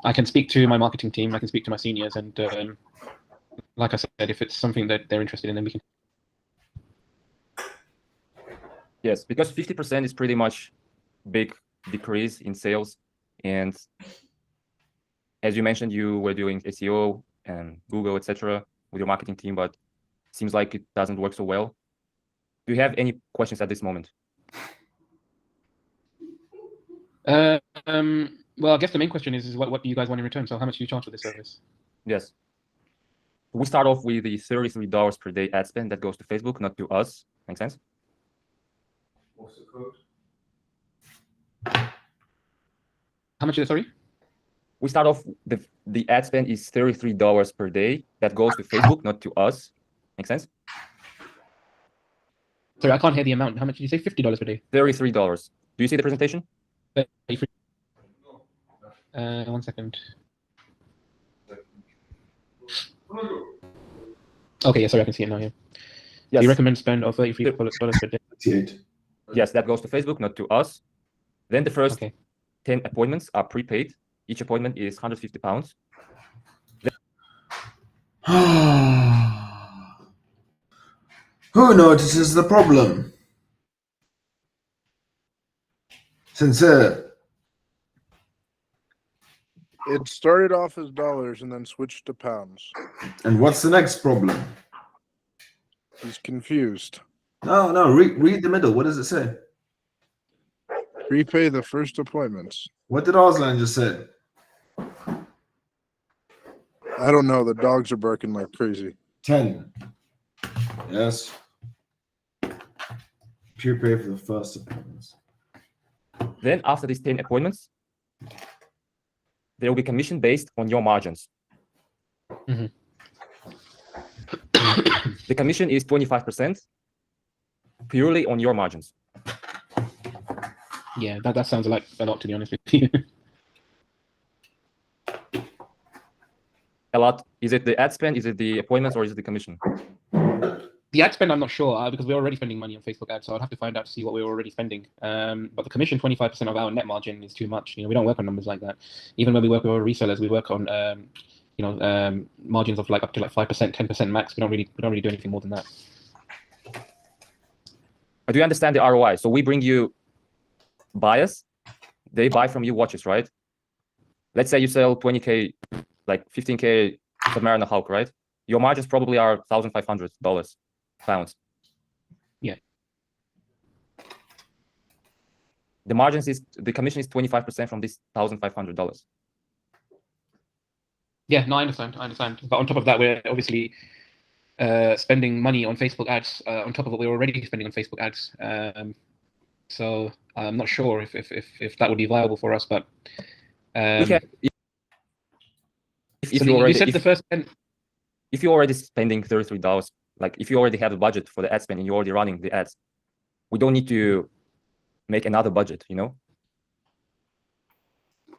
I can speak to my marketing team. I can speak to my seniors, and like I said, if it's something that they're interested in, then we can. Yes, because 50% is pretty much big decrease in sales, and as you mentioned, you were doing SEO and Google, etc., with your marketing team, but it seems like it doesn't work so well. Do you have any questions at this moment? Well, I guess the main question is what do you guys want in return? So how much do you charge for this service? Yes. We start off with the $33 per day ad spend that goes to Facebook, not to us. Make sense? What's the code? How much is it, sorry? We start off, the ad spend is $33 per day that goes to Facebook, not to us. Make sense? Sorry, I can't hear the amount. How much did you say? $50 per day? $33. Do you see the presentation? 1 second. Okay, yeah, sorry, I can see it now. Yeah. Yes. You recommend spend of $33 per day. Yes, that goes to Facebook, not to us. Then the first 10 appointments are prepaid. Each appointment is £150. Who notices the problem? Sincere. It started off as dollars and then switched to pounds. And what's the next problem? He's confused. No, read the middle. What does it say? Prepay the first appointments. What did Arslan just say? I don't know. The dogs are barking like crazy. 10. Yes. Pure pay for the first appointments. Then after these 10 appointments, there will be commission based on your margins. Mhm. The commission is 25% purely on your margins. Yeah, that sounds like a lot, to be honest with you. A lot. Is it the ad spend? Is it the appointments, or is it the commission? The ad spend, I'm not sure because we're already spending money on Facebook ads, so I'd have to find out to see what we're already spending. But the commission, 25% of our net margin is too much. You know, we don't work on numbers like that. Even when we work with our resellers, we work on margins of like up to like 5%, 10% max. We don't really do anything more than that. But do you understand the ROI? So we bring you buyers, they buy from you watches, right? Let's say you sell 20K, like 15K Submariner Hulk, right? Your margins probably are $1,500 pounds. Yeah. The commission is 25% from this $1,500. Yeah, no, I understand. But on top of that, we're obviously spending money on Facebook ads on top of what we're already spending on Facebook ads. So I'm not sure if that would be viable for us, but If you're already spending $33, like if you already have a budget for the ad spend and you're already running the ads, we don't need to make another budget, you know?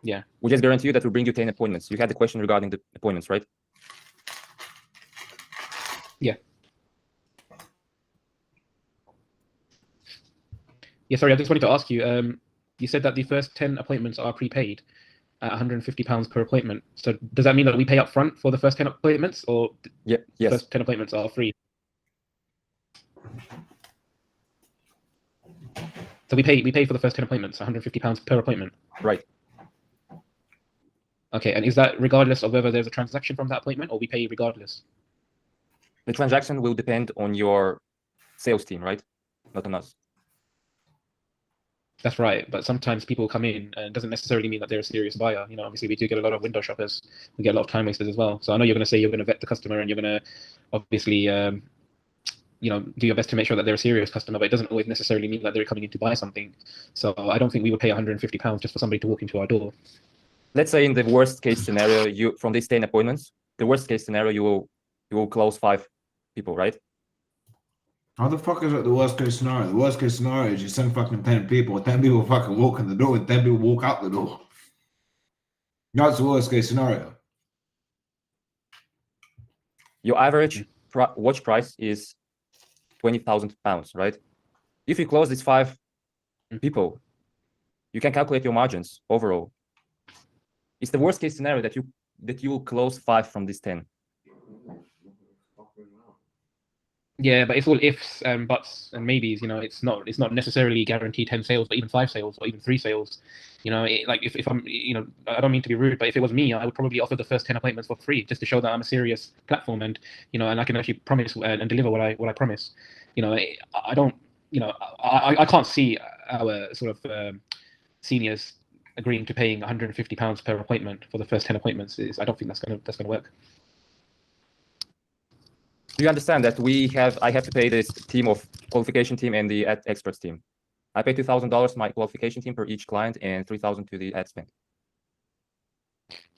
Yeah. We just guarantee you that we'll bring you 10 appointments. You had the question regarding the appointments, right? Yeah. Yeah, sorry, I just wanted to ask you, you said that the first 10 appointments are prepaid at £150 per appointment. So does that mean that we pay up front for the first 10 appointments, or yes, the first 10 appointments are free? So we pay for the first 10 appointments, £150 per appointment. Right. Okay, and is that regardless of whether there's a transaction from that appointment, or we pay regardless? The transaction will depend on your sales team, right? Not on us. That's right, but sometimes people come in and it doesn't necessarily mean that they're a serious buyer. You know, obviously we do get a lot of window shoppers. We get a lot of time wasters as well. So I know you're going to say you're going to vet the customer and you're going to obviously, do your best to make sure that they're a serious customer, but it doesn't always necessarily mean that they're coming in to buy something. So I don't think we would pay £150 just for somebody to walk into our door. Let's say in the worst case scenario, from these 10 appointments, the worst case scenario, you will close 5 people, right? How the fuck is it the worst case scenario? The worst case scenario is you send fucking 10 people, 10 people fucking walk in the door, and 10 people walk out the door. That's the worst case scenario. Your average watch price is £20,000, right? If you close these 5 people, you can calculate your margins overall. It's the worst case scenario that you will close 5 from these 10. Yeah, but it's all ifs and buts and maybes. You know, it's not necessarily guaranteed 10 sales, but even 5 sales or even 3 sales. You know, like if I'm, I don't mean to be rude, but if it was me, I would probably offer the first 10 appointments for free just to show that I'm a serious platform and and I can actually promise and deliver what I promise. I don't, I can't see our sort of seniors agreeing to paying £150 per appointment for the first 10 appointments. I don't think that's gonna work. Do you understand that I have to pay this team of qualification team and the ad experts team? I pay $2,000 my qualification team per each client and $3,000 to the ad spend.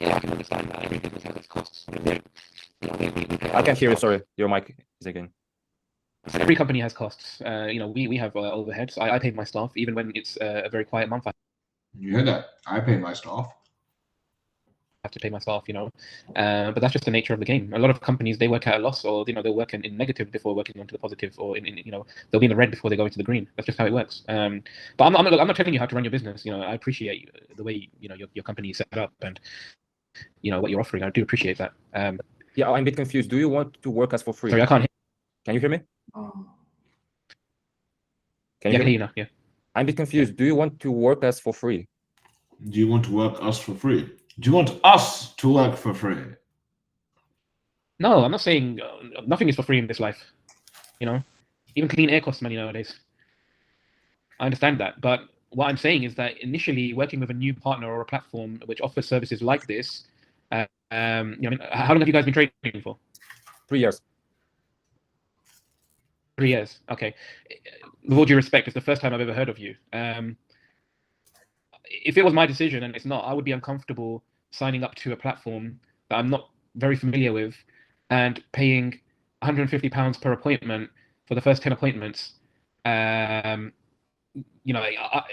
Yeah, I can understand that. Every business has its costs. I can't hear you. Sorry, your mic is again. Every company has costs. We have overheads. I pay my staff even when it's a very quiet month. You hear that? I pay my staff. Have to pay my staff, but that's just the nature of the game. A lot of companies, they work at a loss, or they'll work in negative before working onto the positive, or they'll be in the red before they go into the green. That's just how it works. But I'm not telling you how to run your business. I appreciate the way your company is set up and what you're offering. I do appreciate that. Yeah, I'm a bit confused. Do you want to work us for free? Sorry, I can't hear. Can you hear me? Can you hear me now? Yeah. I'm a bit confused. Do you want to work us for free? Do you want to work us for free? Do you want us to work for free? No, I'm not saying nothing is for free in this life. Even clean air costs money nowadays. I understand that, but what I'm saying is that initially working with a new partner or a platform which offers services like this, how long have you guys been trading for? 3 years. 3 years. Okay. With all due respect, it's the first time I've ever heard of you. If it was my decision and it's not, I would be uncomfortable signing up to a platform that I'm not very familiar with and paying £150 per appointment for the first 10 appointments. You know,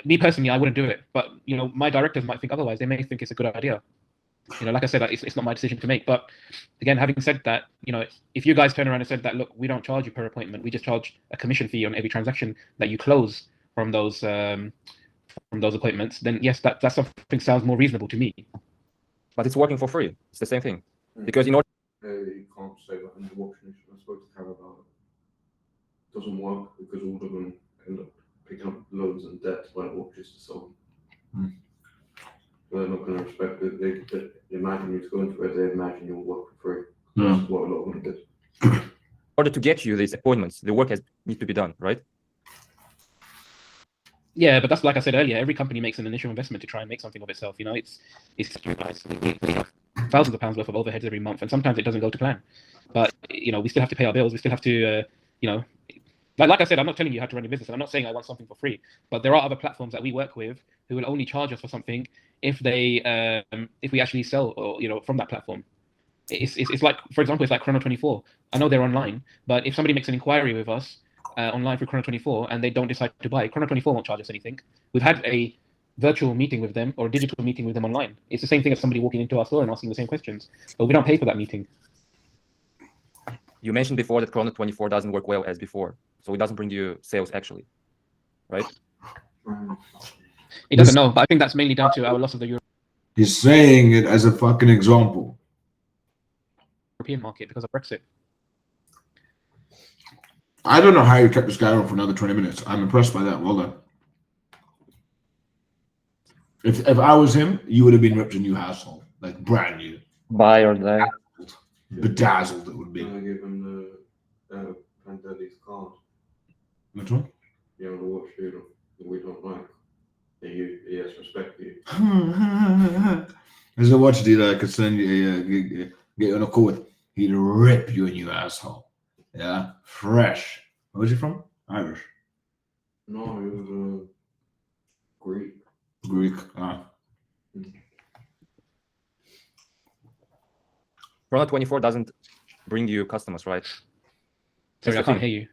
me personally, I wouldn't do it. But, you know, my directors might think otherwise. They may think it's a good idea. You know, like I said, it's not my decision to make. But again, having said that, you know, if you guys turn around and said that, look, we don't charge you per appointment, we just charge a commission fee on every transaction that you close from those appointments, then yes, that's something sounds more reasonable to me. But it's working for free. It's the same thing. Because in order you can't say that in the watching. I spoke to Carol about it. Doesn't work because all of them end up picking up loans and debt by watches to sell them. They're not going to respect it. They imagine you to go into it, they imagine you'll work for free. That's what a lot of them did. In order to get you these appointments, the work needs to be done, right? Yeah, but that's like I said earlier. Every company makes an initial investment to try and make something of itself. You know, it's thousands of pounds worth of overheads every month, and sometimes it doesn't go to plan. But you know, we still have to pay our bills. We still have to, you know, like I said, I'm not telling you how to run your business, and I'm not saying I want something for free. But there are other platforms that we work with who will only charge us for something if we actually sell, or you know, from that platform. It's like, for example, it's like Chrono24. I know they're online, but if somebody makes an inquiry with us online through Chrono24 and they don't decide to buy, Chrono24 won't charge us anything. We've had a virtual meeting with them or a digital meeting with them online. It's the same thing as somebody walking into our store and asking the same questions, but we don't pay for that meeting. You mentioned before that Chrono24 doesn't work well as before, so it doesn't bring you sales actually, right? It doesn't know, but I think that's mainly down to our loss of the He's saying it as a fucking example. European market because of Brexit. I don't know how you kept this guy on for another 20 minutes. I'm impressed by that. Well done. If I was him, you would have been ripped a new household, like brand new. Buy or die. Bedazzled it would be. I give him the Pandeli's card. Which one? You know, the watch dealer that we don't like. He has respect for you. There's a watch dealer I could send you, get you on a call with. He'd rip you a new asshole. Yeah, fresh. Where's he from? Irish. No, he was Greek. Greek. Ah. Chrono24 doesn't bring you customers, right? Sorry, I can't hear you.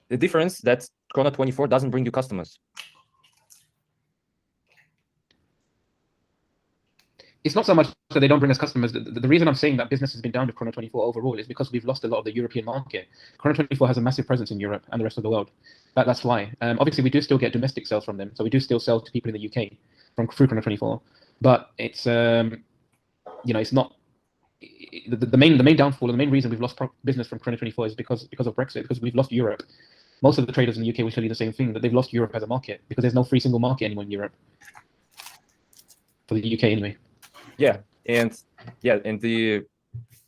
The difference that Chrono24 doesn't bring you customers. It's not so much that they don't bring us customers. The reason I'm saying that business has been down with Chrono24 overall is because we've lost a lot of the European market. Chrono24 has a massive presence in Europe and the rest of the world. That's why. Obviously, we do still get domestic sales from them, so we do still sell to people in the UK through Chrono24. But it's you know, it's not the main downfall, or the main reason we've lost business from Chrono24 is because of Brexit, because we've lost Europe. Most of the traders in the UK will tell you the same thing, that they've lost Europe as a market because there's no free single market anymore in Europe for the UK anyway. Yeah, and the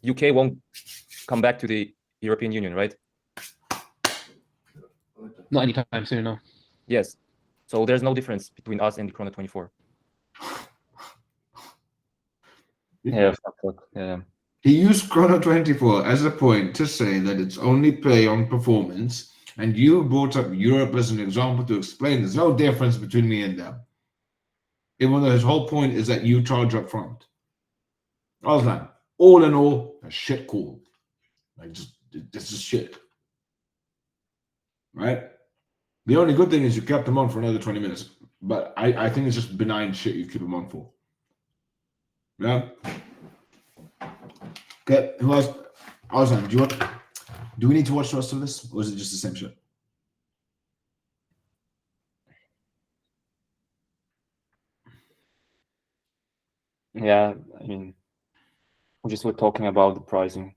UK won't come back to the European Union, right? Not anytime soon, no. Yes, so there's no difference between us and the Chrono24. Yeah, yeah. He used Chrono24 as a point to say that it's only pay on performance, and you brought up Europe as an example to explain there's no difference between me and them. Even though his whole point is that you charge up front. I was like, all in all, a shit call. Like, this is shit. Right? The only good thing is you kept him on for another 20 minutes. But I think it's just benign shit you keep him on for. Yeah? Okay, who else? Ozan, do we need to watch the rest of this? Or is it just the same shit? Yeah, I mean, we just were talking about the pricing.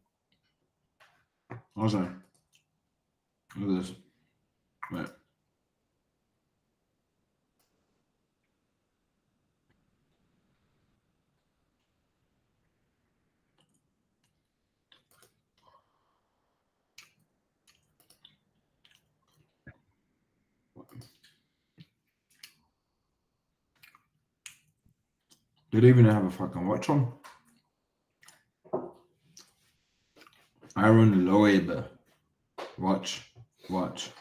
Ozan, look at this. Right. They don't even have a fucking watch on. Aaron Loeb watch. Watch.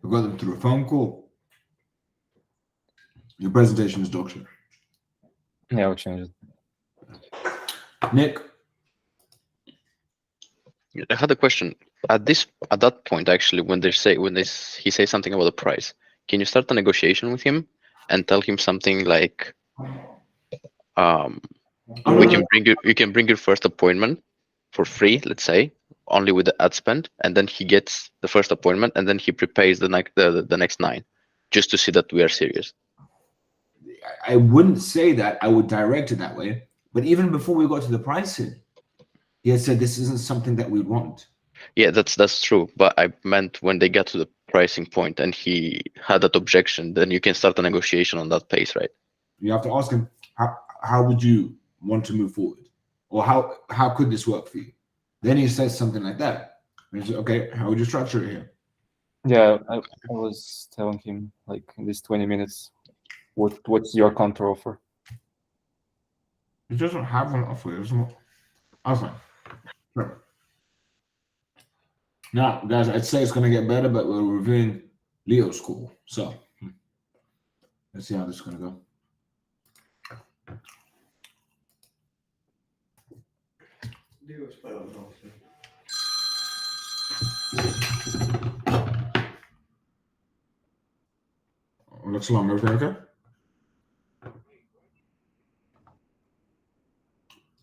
We got them through a phone call. Your presentation is dog shit. Yeah, I'll change it. Nick. I had a question. At that point, actually, when he says something about the price, can you start a negotiation with him and tell him something like, you can bring your first appointment for free, let's say, only with the ad spend, and then he gets the first appointment, and then he prepays the next 9, just to see that we are serious. I wouldn't say that. I would direct it that way. But even before we got to the pricing, he had said this isn't something that we want. Yeah, that's true. But I meant when they got to the pricing point and he had that objection, then you can start a negotiation on that pace, right? You have to ask him, how would you want to move forward? Or how could this work for you? Then he says something like that. And he says, okay, how would you structure it here? Yeah, I was telling him like in these 20 minutes, what's your counter offer? He doesn't have an offer. Awesome. Sure. Now, guys, I'd say it's going to get better, but we're reviewing Leo's school. So let's see how this is going to go. Leo's better than Austin. Looks long. Everything okay?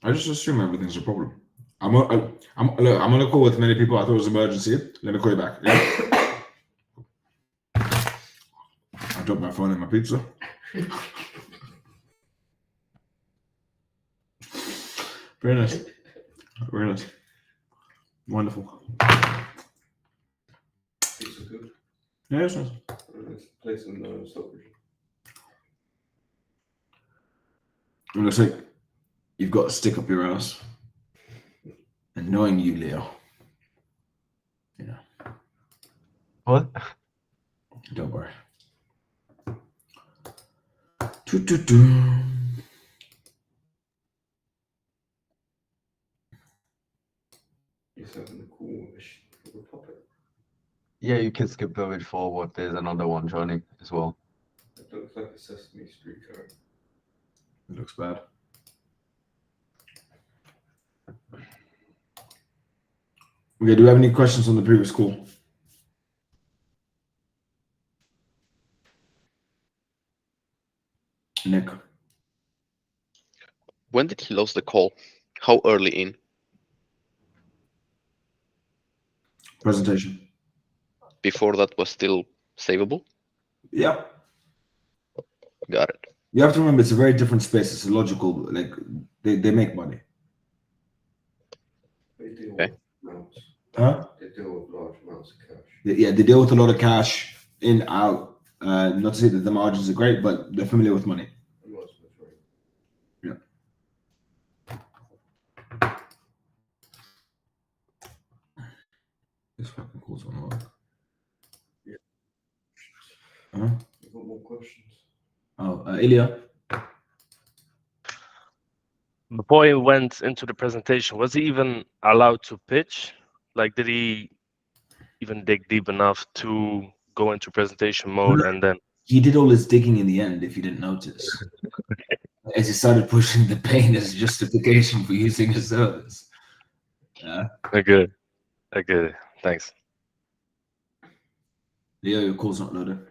I just assume everything's a problem. I'm on a call with many people. I thought it was an emergency. Let me call you back. Yeah? I dropped my phone and my pizza. Very nice. Very nice. Wonderful. Pizza good. Yeah, it's nice. Nice place in Stockbridge. It looks like you've got a stick up your ass. And knowing you, Leo, you know. What? Don't worry. Doo-doo-doo. He's having a cool wish for the puppet. Yeah, you can skip over it forward. There's another one joining as well. It looks like a Sesame Street character. It looks bad. Okay, do we have any questions on the previous call? Nick. When did he lose the call? How early in? Presentation. Before that was still savable? Yeah. Got it. You have to remember it's a very different space. It's a logical, like they make money. They deal Okay. with amounts. Huh? They deal with large amounts of cash. Yeah, they deal with a lot of cash in, out. Not to say that the margins are great, but they're familiar with money. And most of it's right. This fucking calls on work. Yeah. Huh? I've got more questions. Oh, Ilya. Before he went into the presentation, was he even allowed to pitch? Like, did he even dig deep enough to go into presentation mode and then? He did all his digging in the end, if you didn't notice. As he started pushing the pain as justification for using his service. Yeah. Okay. Thanks. Leo, your call's not loaded.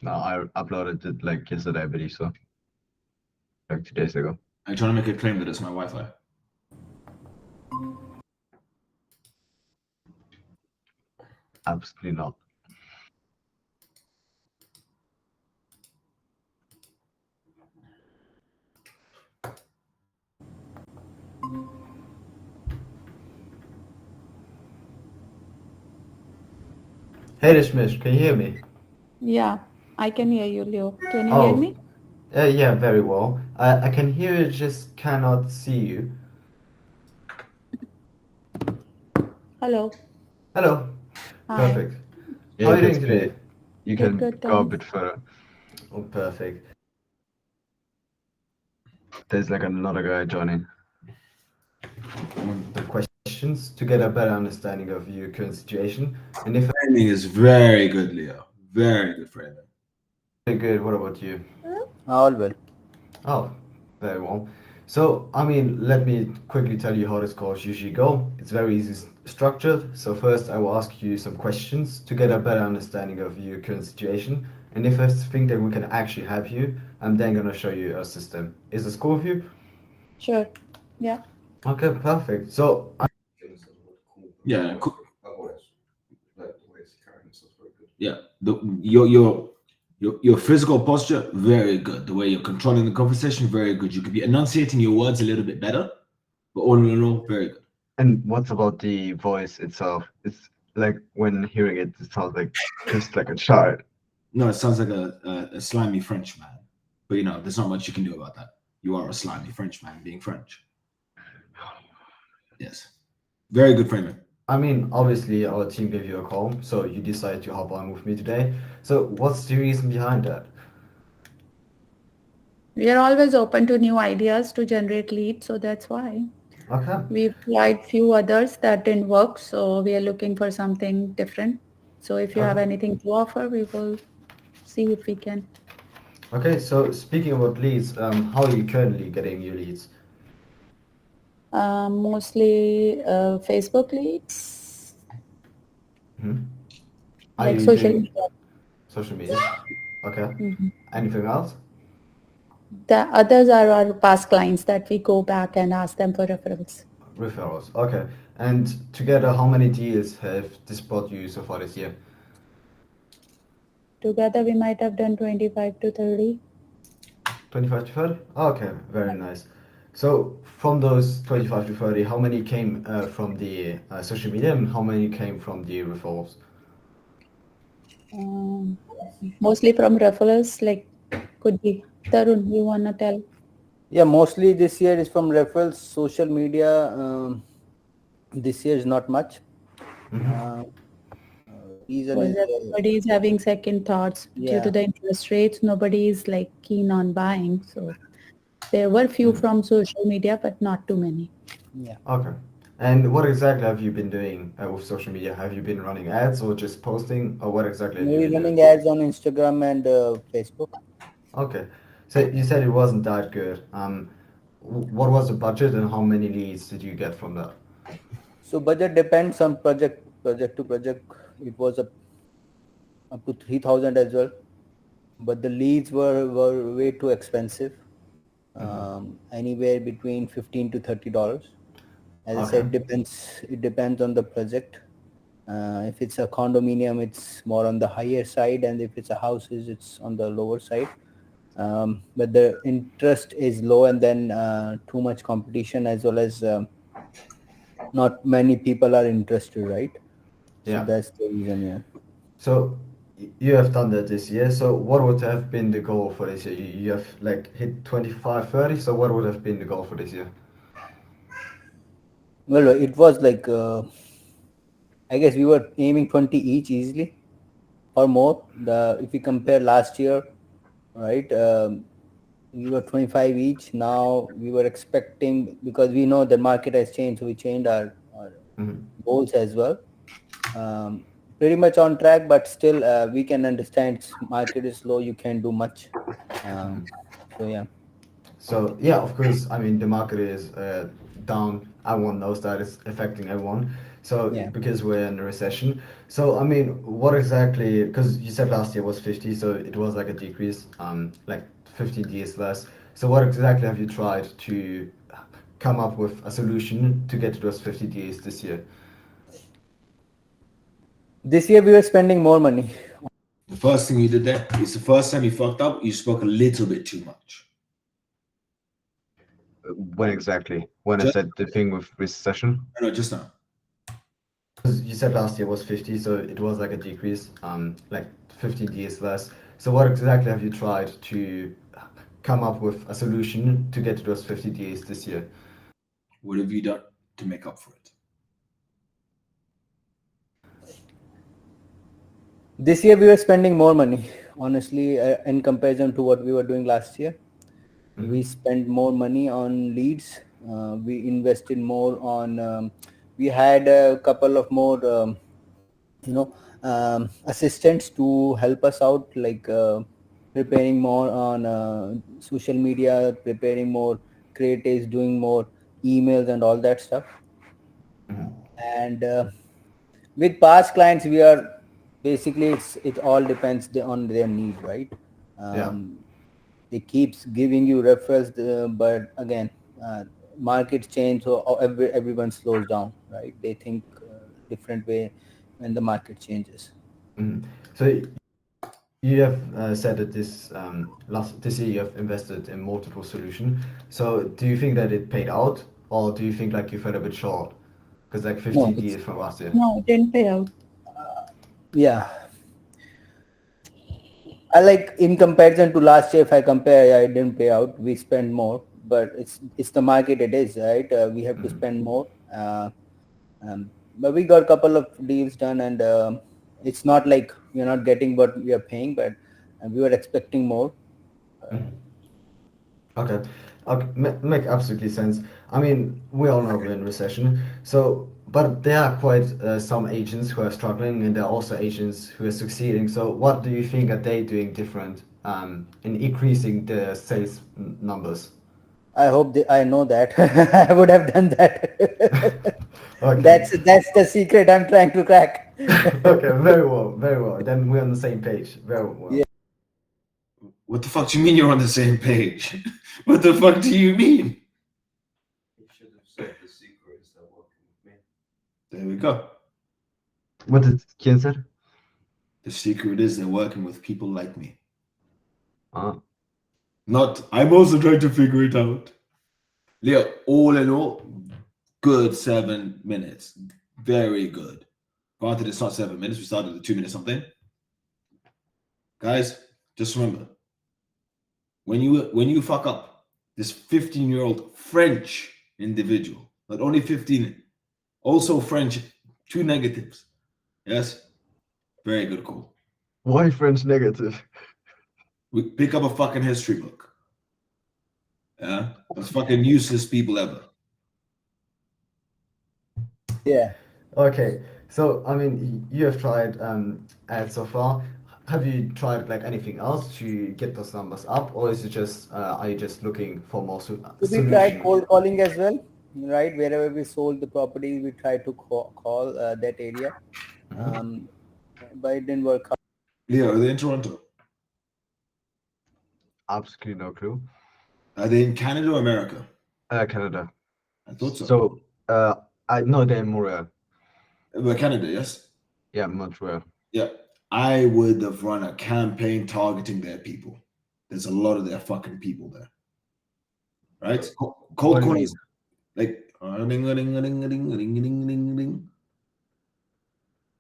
No, I uploaded it like yesterday, I believe so. Like 2 days ago. I'm trying to make a claim that it's my Wi-Fi. Absolutely not. Hey, Dismiss, can you hear me? Yeah, I can hear you, Leo. Can you hear me? Yeah, very well. I can hear you, just cannot see you. Hello. Hello. Hi. Perfect. Yeah, How are you that's doing great. today? You Good, can good, go a thanks. bit further. Oh, perfect. There's like another guy joining. The questions to get a better understanding of your current situation. And if Framing is very good, Leo. Very good framing. very good, what about you? All well. Oh, very well. So, I mean, let me quickly tell you how this course usually go. It's very easy structured. So first, I will ask you some questions to get a better understanding of your current situation. And if I think that we can actually help you, I'm then gonna show you a system. Is this cool with you? Sure. Yeah. Okay, perfect. So, Yeah, cool. Otherwise, like the way it's carrying himself very good. Yeah, your physical posture very good. The way you're controlling the conversation very good. You could be enunciating your words a little bit better, but all in all, very good. And what's about the voice itself? It's like when hearing it, it sounds like just like a child. No, it sounds like a slimy French man, but you know, there's not much you can do about that. You are a slimy French man being French. Yes, very good framing. I mean, obviously, our team gave you a call, so you decided to hop on with me today. So, what's the reason behind that? We are always open to new ideas to generate leads, so that's why. Okay. We've tried few others that didn't work, so we are looking for something different. So if you have Okay. anything to offer, we will see if we can. Okay, so speaking about leads, how are you currently getting your leads? Mostly Facebook leads, Hmm? Are like you social doing media. social media? Okay. Mhm. Anything else? The others are our past clients that we go back and ask them for referrals. Referrals. Okay. And together, how many deals have this brought you so far this year? Together we might have done 25 to 30. 25 to 30? Okay, very nice. So, from those 25 to 30, how many came from the social media and how many came from the referrals? Mostly from referrals, like could be. Tarun, you wanna tell? Yeah, mostly this year is from referrals. Social media this year is not much. Reason Because is everybody is having second thoughts due to yeah. the interest rates. Nobody is like keen on buying. So there were few from social media, but not too many. Yeah. Okay. And what exactly have you been doing with social media? Have you been running ads or just posting, or what exactly have you We're been doing? running ads on Instagram and Facebook. Okay. So you said it wasn't that good. What was the budget and how many leads did you get from that? So budget depends on project to project. It was up to 3,000 as well, but the leads were way too expensive. Anywhere between $15 to $30. As I said, it depends on the project. If it's a condominium, it's more on the higher side, and if it's a houses, it's on the lower side. But the interest is low, and then too much competition, as well as not many people are interested, right? So Yeah. that's the reason. Yeah. So you have done that this year. So what would have been the goal for this year? You have like hit 25, 30. So what would have been the goal for this year? Well, it was like I guess we were aiming 20 each easily, or more. If we compare last year, right? We were 25 each. Now we were expecting, because we know the market has changed, so we changed our goals as well. Pretty much on track, but still we can understand market is low. You can't do much. So yeah. So yeah, of course. I mean, the market is down. Everyone knows that it's affecting everyone. So Yeah. because we're in a recession. So I mean, what exactly? Because you said last year was 50, so it was like a decrease, like 15 years less. So what exactly have you tried to come up with a solution to get to those 50 days this year? This year we were spending more money. The first thing you did there is the first time you fucked up, you spoke a little bit too much. When exactly? When I said the thing with recession? No, just now. You said last year was 50, so it was like a decrease, like 15 years less. So what exactly have you tried to come up with a solution to get to those 50 days this year? What have you done to make up for it? This year we were spending more money, honestly, in comparison to what we were doing last year. We spent more money on leads. We invested more on. We had a couple of more, assistants to help us out, like preparing more on social media, preparing more creatives, doing more emails and all that stuff. And with past clients, we are basically it all depends on their need, right? Yeah. They keeps giving you referrals, but again, markets change, so everyone slows down, right? They think different way when the market changes. So you have said that this year you have invested in multiple solutions. So do you think that it paid out, or do you think like you fell a bit short? Because like 50 No, deals from last year. No, it didn't pay out. yeah, I like in comparison to last year. If I compare, yeah, it didn't pay out. We spend more, but it's the market. It is right. We have to spend more. But we got a couple of deals done, and it's not like we're not getting what we are paying, but we were expecting more. Okay. Okay, make absolutely sense. I mean, we all know we're in recession, so but there are quite some agents who are struggling, and there are also agents who are succeeding. So, what do you think are they doing different in increasing the sales numbers? I hope I know that. I would have done that. Okay. That's the secret I'm trying to crack. Okay, very well, very well. Then we're on the same page. Very well. Yeah. What the fuck do you mean you're on the same page? What the fuck do you mean? You should have said the secret is they're working with me. There we go. What did Kian said? The secret is they're working with people like me. Not, I'm also trying to figure it out. Leo, all in all, good 7 minutes. Very good. Granted, it's not 7 minutes. We started at 2 minutes something. Guys, just remember, when you fuck up, this 15-year-old French individual, not only 15, also French, 2 negatives. Yes? Very good call. why French negative? We pick up a fucking history book. Yeah? Those fucking useless people ever. Yeah. Okay, so I mean, you have tried ads so far. Have you tried like anything else to get those numbers up, or is it just are you just looking for more So we tried solution? cold calling as well, right? Wherever we sold the property, we tried to call that area, but it didn't work out. Leo, are they in Toronto? Absolutely no clue. Are they in Canada or America? Canada. I thought so. So I know they're in Montreal. But Canada, yes? Yeah, Montreal. Yeah. I would have run a campaign targeting their people. There's a lot of their fucking people there. Right? Cold What do you calling is like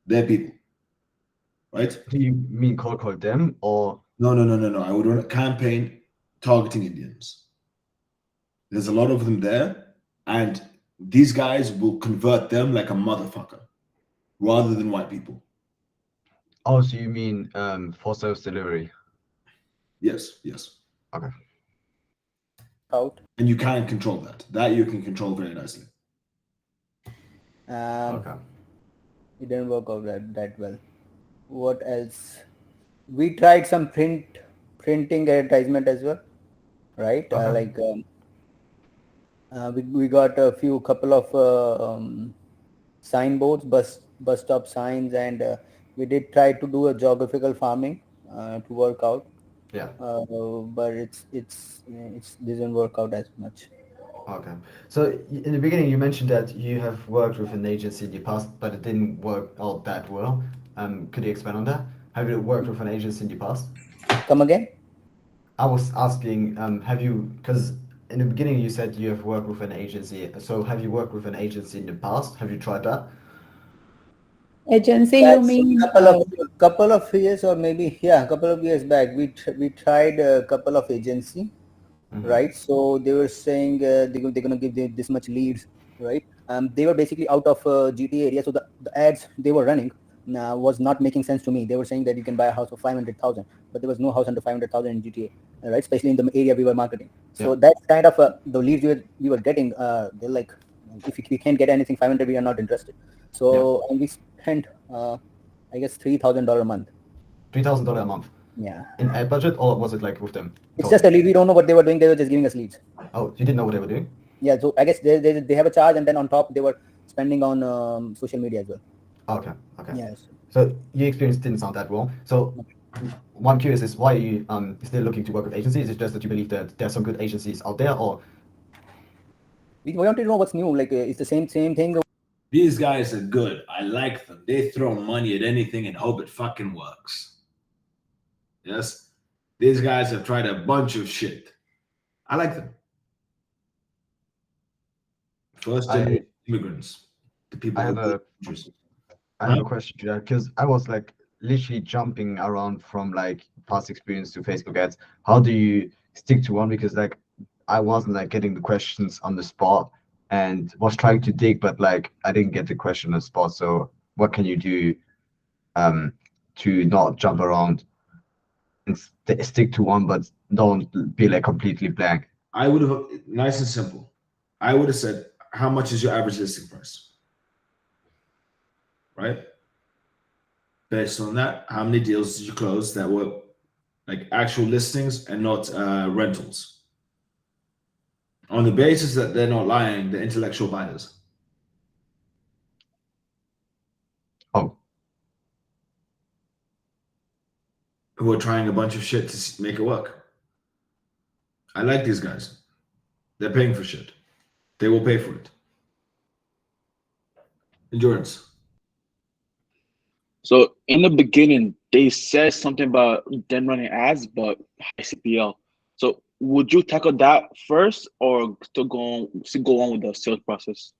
their people. Right? Do you mean cold call them or No. I would run a campaign targeting Indians. There's a lot of them there, and these guys will convert them like a motherfucker rather than white people. oh, so you mean for service delivery? Yes. Okay. Out. And you can control that. That you can control very nicely. Okay. It didn't work out that well. What else? We tried some printing advertisement as well, right? We got a couple of signboards, bus stop signs, and we did try to do a geographical farming to work out. Yeah. But it didn't work out as much. Okay. So in the beginning, you mentioned that you have worked with an agency in the past, but it didn't work out that well. Could you expand on that? Have you worked with an agency in the past? Come again? I was asking, have you, because in the beginning you said you have worked with an agency. So have you worked with an agency in the past? Have you tried that? Agency, you That's mean? couple of years, or maybe a couple of years back, we tried a couple of agency, right? So they were saying they're gonna give this much leads, right? They were basically out of GTA area, so the ads they were running was not making sense to me. They were saying that you can buy a house for 500,000, but there was no house under 500,000 in GTA, right? Especially in the area we were marketing. So that's kind of the leads we were getting. They're like, if we can't get anything 500, we are not interested. So and we spent, I guess, $3,000 a month. $3,000 a month. Yeah. In ad budget, or was it like with them? It's just a lead. We don't know what they were doing. They were just giving us leads. Oh, you didn't know what they were doing? Yeah. So I guess they have a charge, and then on top they were spending on social media as well. Okay. Okay. Yes. So your experience didn't sound that well. So what I'm curious is why are you still looking to work with agencies? Is it just that you believe that there are some good agencies out there, or we want to know what's new? Like it's the same thing. These guys are good. I like them. They throw money at anything and hope it fucking works. Yes? These guys have tried a bunch of shit. I like them. First immigrants. The people I have a question to that, because I was like literally jumping around from like past experience to Facebook ads. How do you stick to one? Because like I wasn't like getting the questions on the spot and was trying to dig, but like I didn't get the question on the spot. So what can you do to not jump around and stick to one, but don't be like completely blank? I would have, nice and simple. I would have said, how much is your average listing price? Right? Based on that, how many deals did you close that were like actual listings and not rentals? On the basis that they're not lying, they're intellectual buyers. Oh. Who are trying a bunch of shit to make it work. I like these guys. They're paying for shit. They will pay for it. Endurance. So in the beginning, they said something about them running ads, but high CPL. So would you tackle that first, or still go on with the sales process?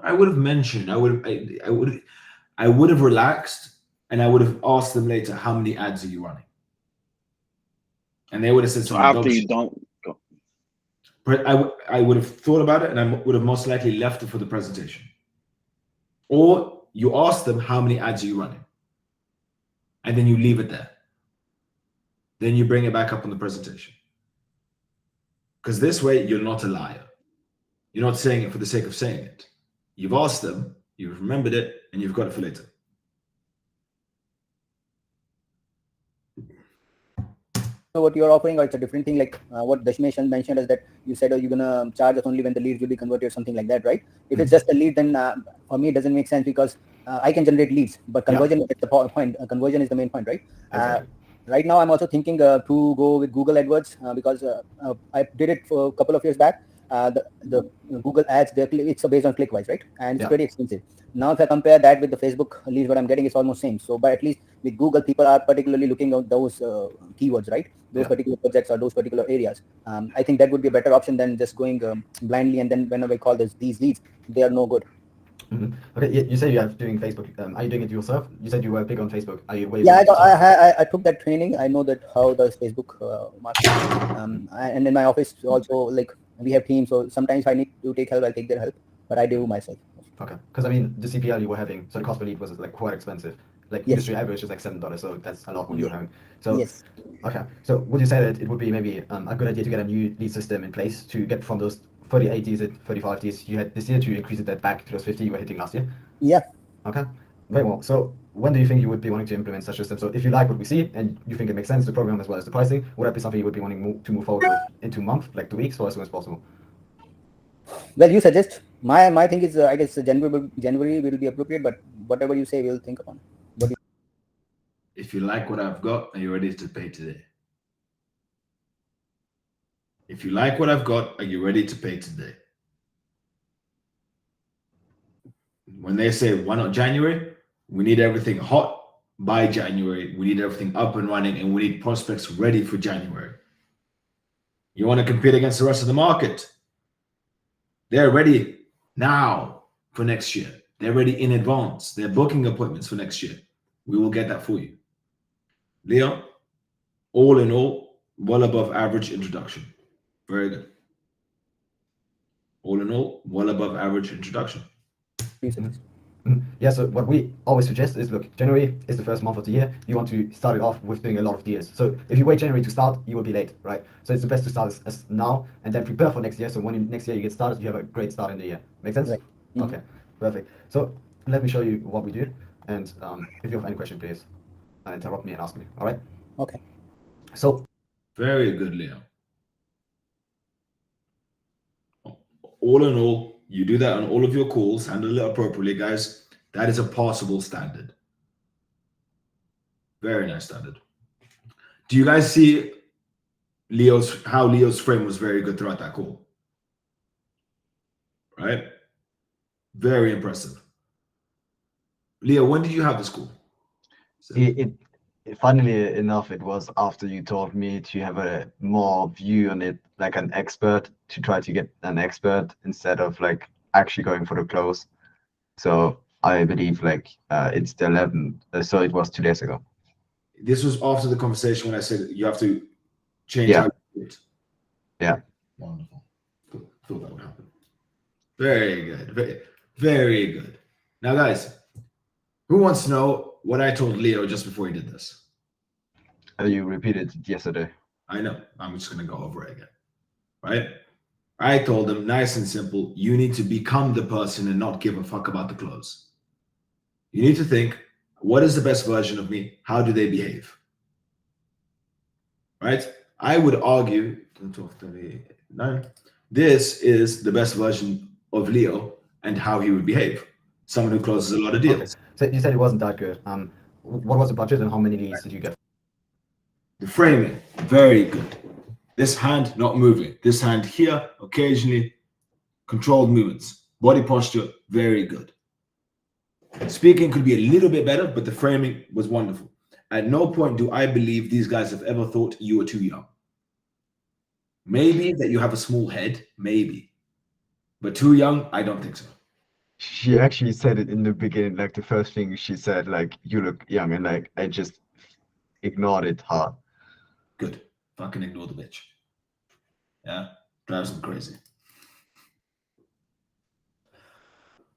I would have mentioned. I would have relaxed, and I would have asked them later, how many ads are you running? And they would have said So something. after you don't go. But I would have thought about it, and I would have most likely left it for the presentation. Or you ask them, how many ads are you running? And then you leave it there. Then you bring it back up on the presentation. Because this way, you're not a liar. You're not saying it for the sake of saying it. You've asked them, you've remembered it, and you've got it for later. What you're offering, or it's a different thing, like what Dashmesh mentioned is that you said, you're gonna charge us only when the leads will be converted or something like that, right? If it's just a lead, then for me it doesn't make sense, because I can generate leads, but conversion is the point. Conversion is the main point, right? Exactly. Right now I'm also thinking to go with Google AdWords, because I did it for a couple of years back. The Google ads, it's based on click wise, right? And it's pretty expensive. Now if I compare that with the Facebook leads, what I'm getting is almost same. So but at least with Google, people are particularly looking at those keywords, right? Those particular projects or those particular areas. I think that would be a better option than just going blindly, and then whenever I call these leads, they are no good. Okay, you say you are doing Facebook. Are you doing it yourself? You said you were big on Facebook. Are you way? Yeah, I took that training. I know that how does Facebook marketing. And in my office also, like we have teams, so sometimes if I need to take help, I'll take their help, but I do myself. Okay, because I mean the CPL you were having, so the cost per lead was like quite expensive. Like industry average is like $7, so that's a lot more you're having. So okay, so would you say that it would be maybe a good idea to get a new lead system in place to get from those 38 Ds and 35 Ds you had this year to increase that back to those 50 you were hitting last year? Yeah. Okay, very well. So when do you think you would be wanting to implement such a system? So if you like what we see and you think it makes sense, the program as well as the pricing, would that be something you would be wanting to move forward with in 2 months, like 2 weeks, or as soon as possible? Well, you suggest. My thing is, I guess January will be appropriate, but whatever you say, we'll think upon. If you like what I've got, are you ready to pay today? If you like what I've got, are you ready to pay today? When they say, why not January? We need everything hot by January. We need everything up and running, and we need prospects ready for January. You want to compete against the rest of the market? They're ready now for next year. They're ready in advance. They're booking appointments for next year. We will get that for you. Leon, all in all, well above average introduction. Very good. All in all, well above average introduction. Yeah, so what we always suggest is, look, January is the first month of the year. You want to start it off with doing a lot of deals. So if you wait January to start, you will be late, right? So it's the best to start as now and then prepare for next year. So when next year you get started, you have a great start in the year. Make sense? Right. Okay, perfect. So let me show you what we do. And if you have any question, please interrupt me and ask me. All right? Okay. So very good, Leo. All in all, you do that on all of your calls, handle it appropriately, guys. That is a passable standard. Very nice standard. Do you guys see how Leo's frame was very good throughout that call? Right? Very impressive. Leo, when did you have this call? Funnily enough, it was after you told me to have a more view on it, like an expert, to try to get an expert instead of like actually going for the close. So I believe like it's the 11th, so it was 2 days ago. This was after the conversation when I said you have to change how you do it. Yeah. Wonderful. Thought that would happen. Very good. Very, very good. Now, guys, who wants to know what I told Leo just before he did this? You repeated it yesterday. I know. I'm just going to go over it again. Right? I told him, nice and simple, you need to become the person and not give a fuck about the clothes. You need to think, what is the best version of me? How do they behave? Right? I would argue, 12:39, this is the best version of Leo and how he would behave. Someone who closes a lot of deals. So you said it wasn't that good. What was the budget and how many leads did you get? The framing, very good. This hand not moving. This hand here, occasionally, controlled movements. Body posture, very good. Speaking could be a little bit better, but the framing was wonderful. At no point do I believe these guys have ever thought you were too young. Maybe that you have a small head, maybe. But too young, I don't think so. She actually said it in the beginning, like the first thing she said, like, you look young, and like I just ignored it hard. Good. Fucking ignore the bitch. Yeah? Drives them crazy.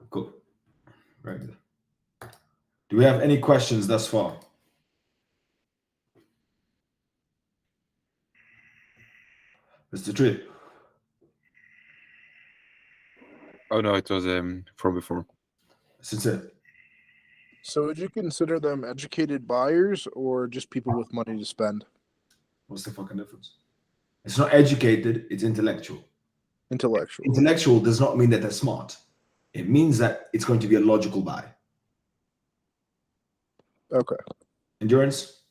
Cool. Very good. Do we have any questions thus far? Mr. Tree. Oh no, it was from before. Sincere. So would you consider them educated buyers or just people with money to spend? What's the fucking difference? It's not educated, it's intellectual. Intellectual. Intellectual does not mean that they're smart. It means that it's going to be a logical buy. Okay. Endurance?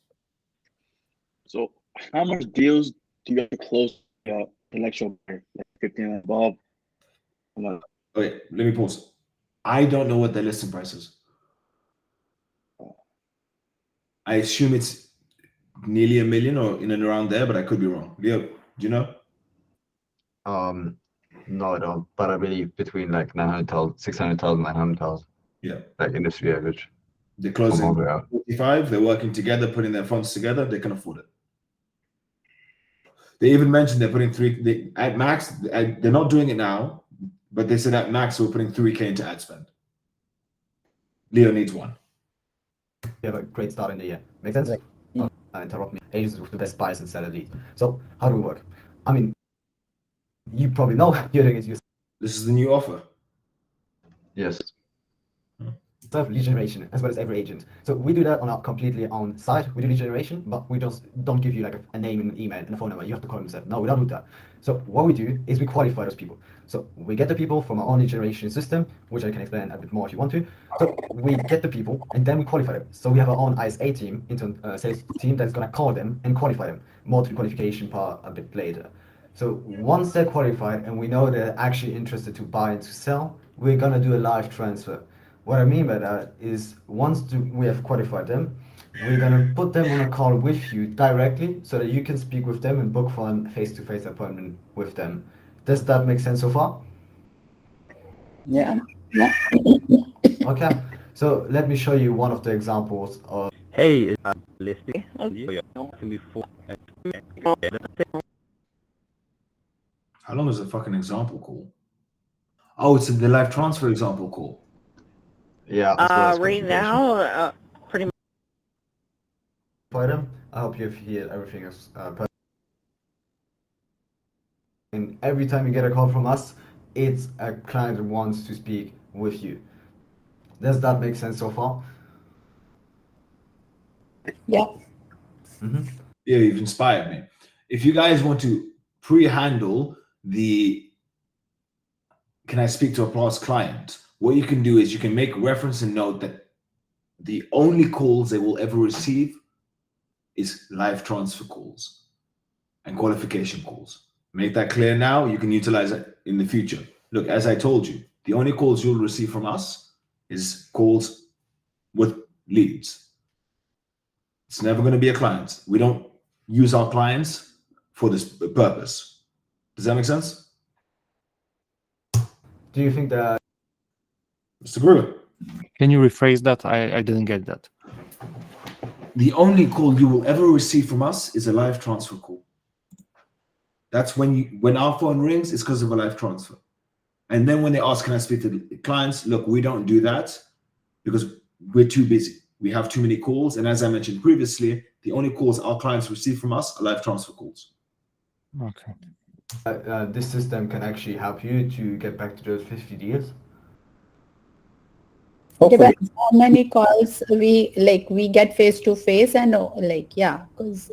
So how much deals do you have to close intellectual buyer, like 15 and above? Okay, let me pause. I don't know what the listing price is. I assume it's nearly $1 million or in and around there, but I could be wrong. Leo, do you know? No, I don't. But I believe between like 900,000, 600,000, 900,000. Yeah. Like industry average. They're closing From over there. 45. They're working together, putting their funds together. They can afford it. They even mentioned they're putting at max. They're not doing it now, but they said at max we're putting 3K into ad spend. Leo needs one. You have a great start in the year. Make sense? Interrupt me. Agents with the best buyers and seller leads. So how do we work? I mean, you probably know you're doing it yourself. This is the new offer. Yes. Lead generation as well as every agent. So we do that on our completely own site. We do lead generation, but we just don't give you like a name and an email and a phone number. You have to call them yourself. No, we don't do that. So what we do is we qualify those people. So we get the people from our own lead generation system, which I can explain a bit more if you want to. So we get the people and then we qualify them. So we have our own ISA team, internal sales team, that's gonna call them and qualify them. More to the qualification part a bit later. So once they're qualified and we know they're actually interested to buy and to sell, we're gonna do a live transfer. What I mean by that is once we have qualified them, we're gonna put them on a call with you directly so that you can speak with them and book for a face-to-face appointment with them. Does that make sense so far? Yeah. Okay, so let me show you one of the examples of. Hey, listening. How long is a fucking example call? Oh, it's the live transfer example call. Yeah, as well as Right qualification. now, pretty much. Item. I hope you've heard everything is and every time you get a call from us, it's a client that wants to speak with you. Does that make sense so far? Yeah. Yeah, you've inspired me. If you guys want to pre-handle the can I speak to a past client, what you can do is you can make reference and note that the only calls they will ever receive is live transfer calls and qualification calls. Make that clear now. You can utilize it in the future. Look, as I told you, the only calls you'll receive from us is calls with leads. It's never going to be a client. We don't use our clients for this purpose. Does that make sense? Do you think that Mr. Brewer? Can you rephrase that? I didn't get that. The only call you will ever receive from us is a live transfer call. That's when our phone rings, it's because of a live transfer. And then when they ask, can I speak to the clients? Look, we don't do that because we're too busy. We have too many calls. And as I mentioned previously, the only calls our clients receive from us are live transfer calls. Okay. This system can actually help you to get back to those 50 deals? Depends how many calls we get face to face, and because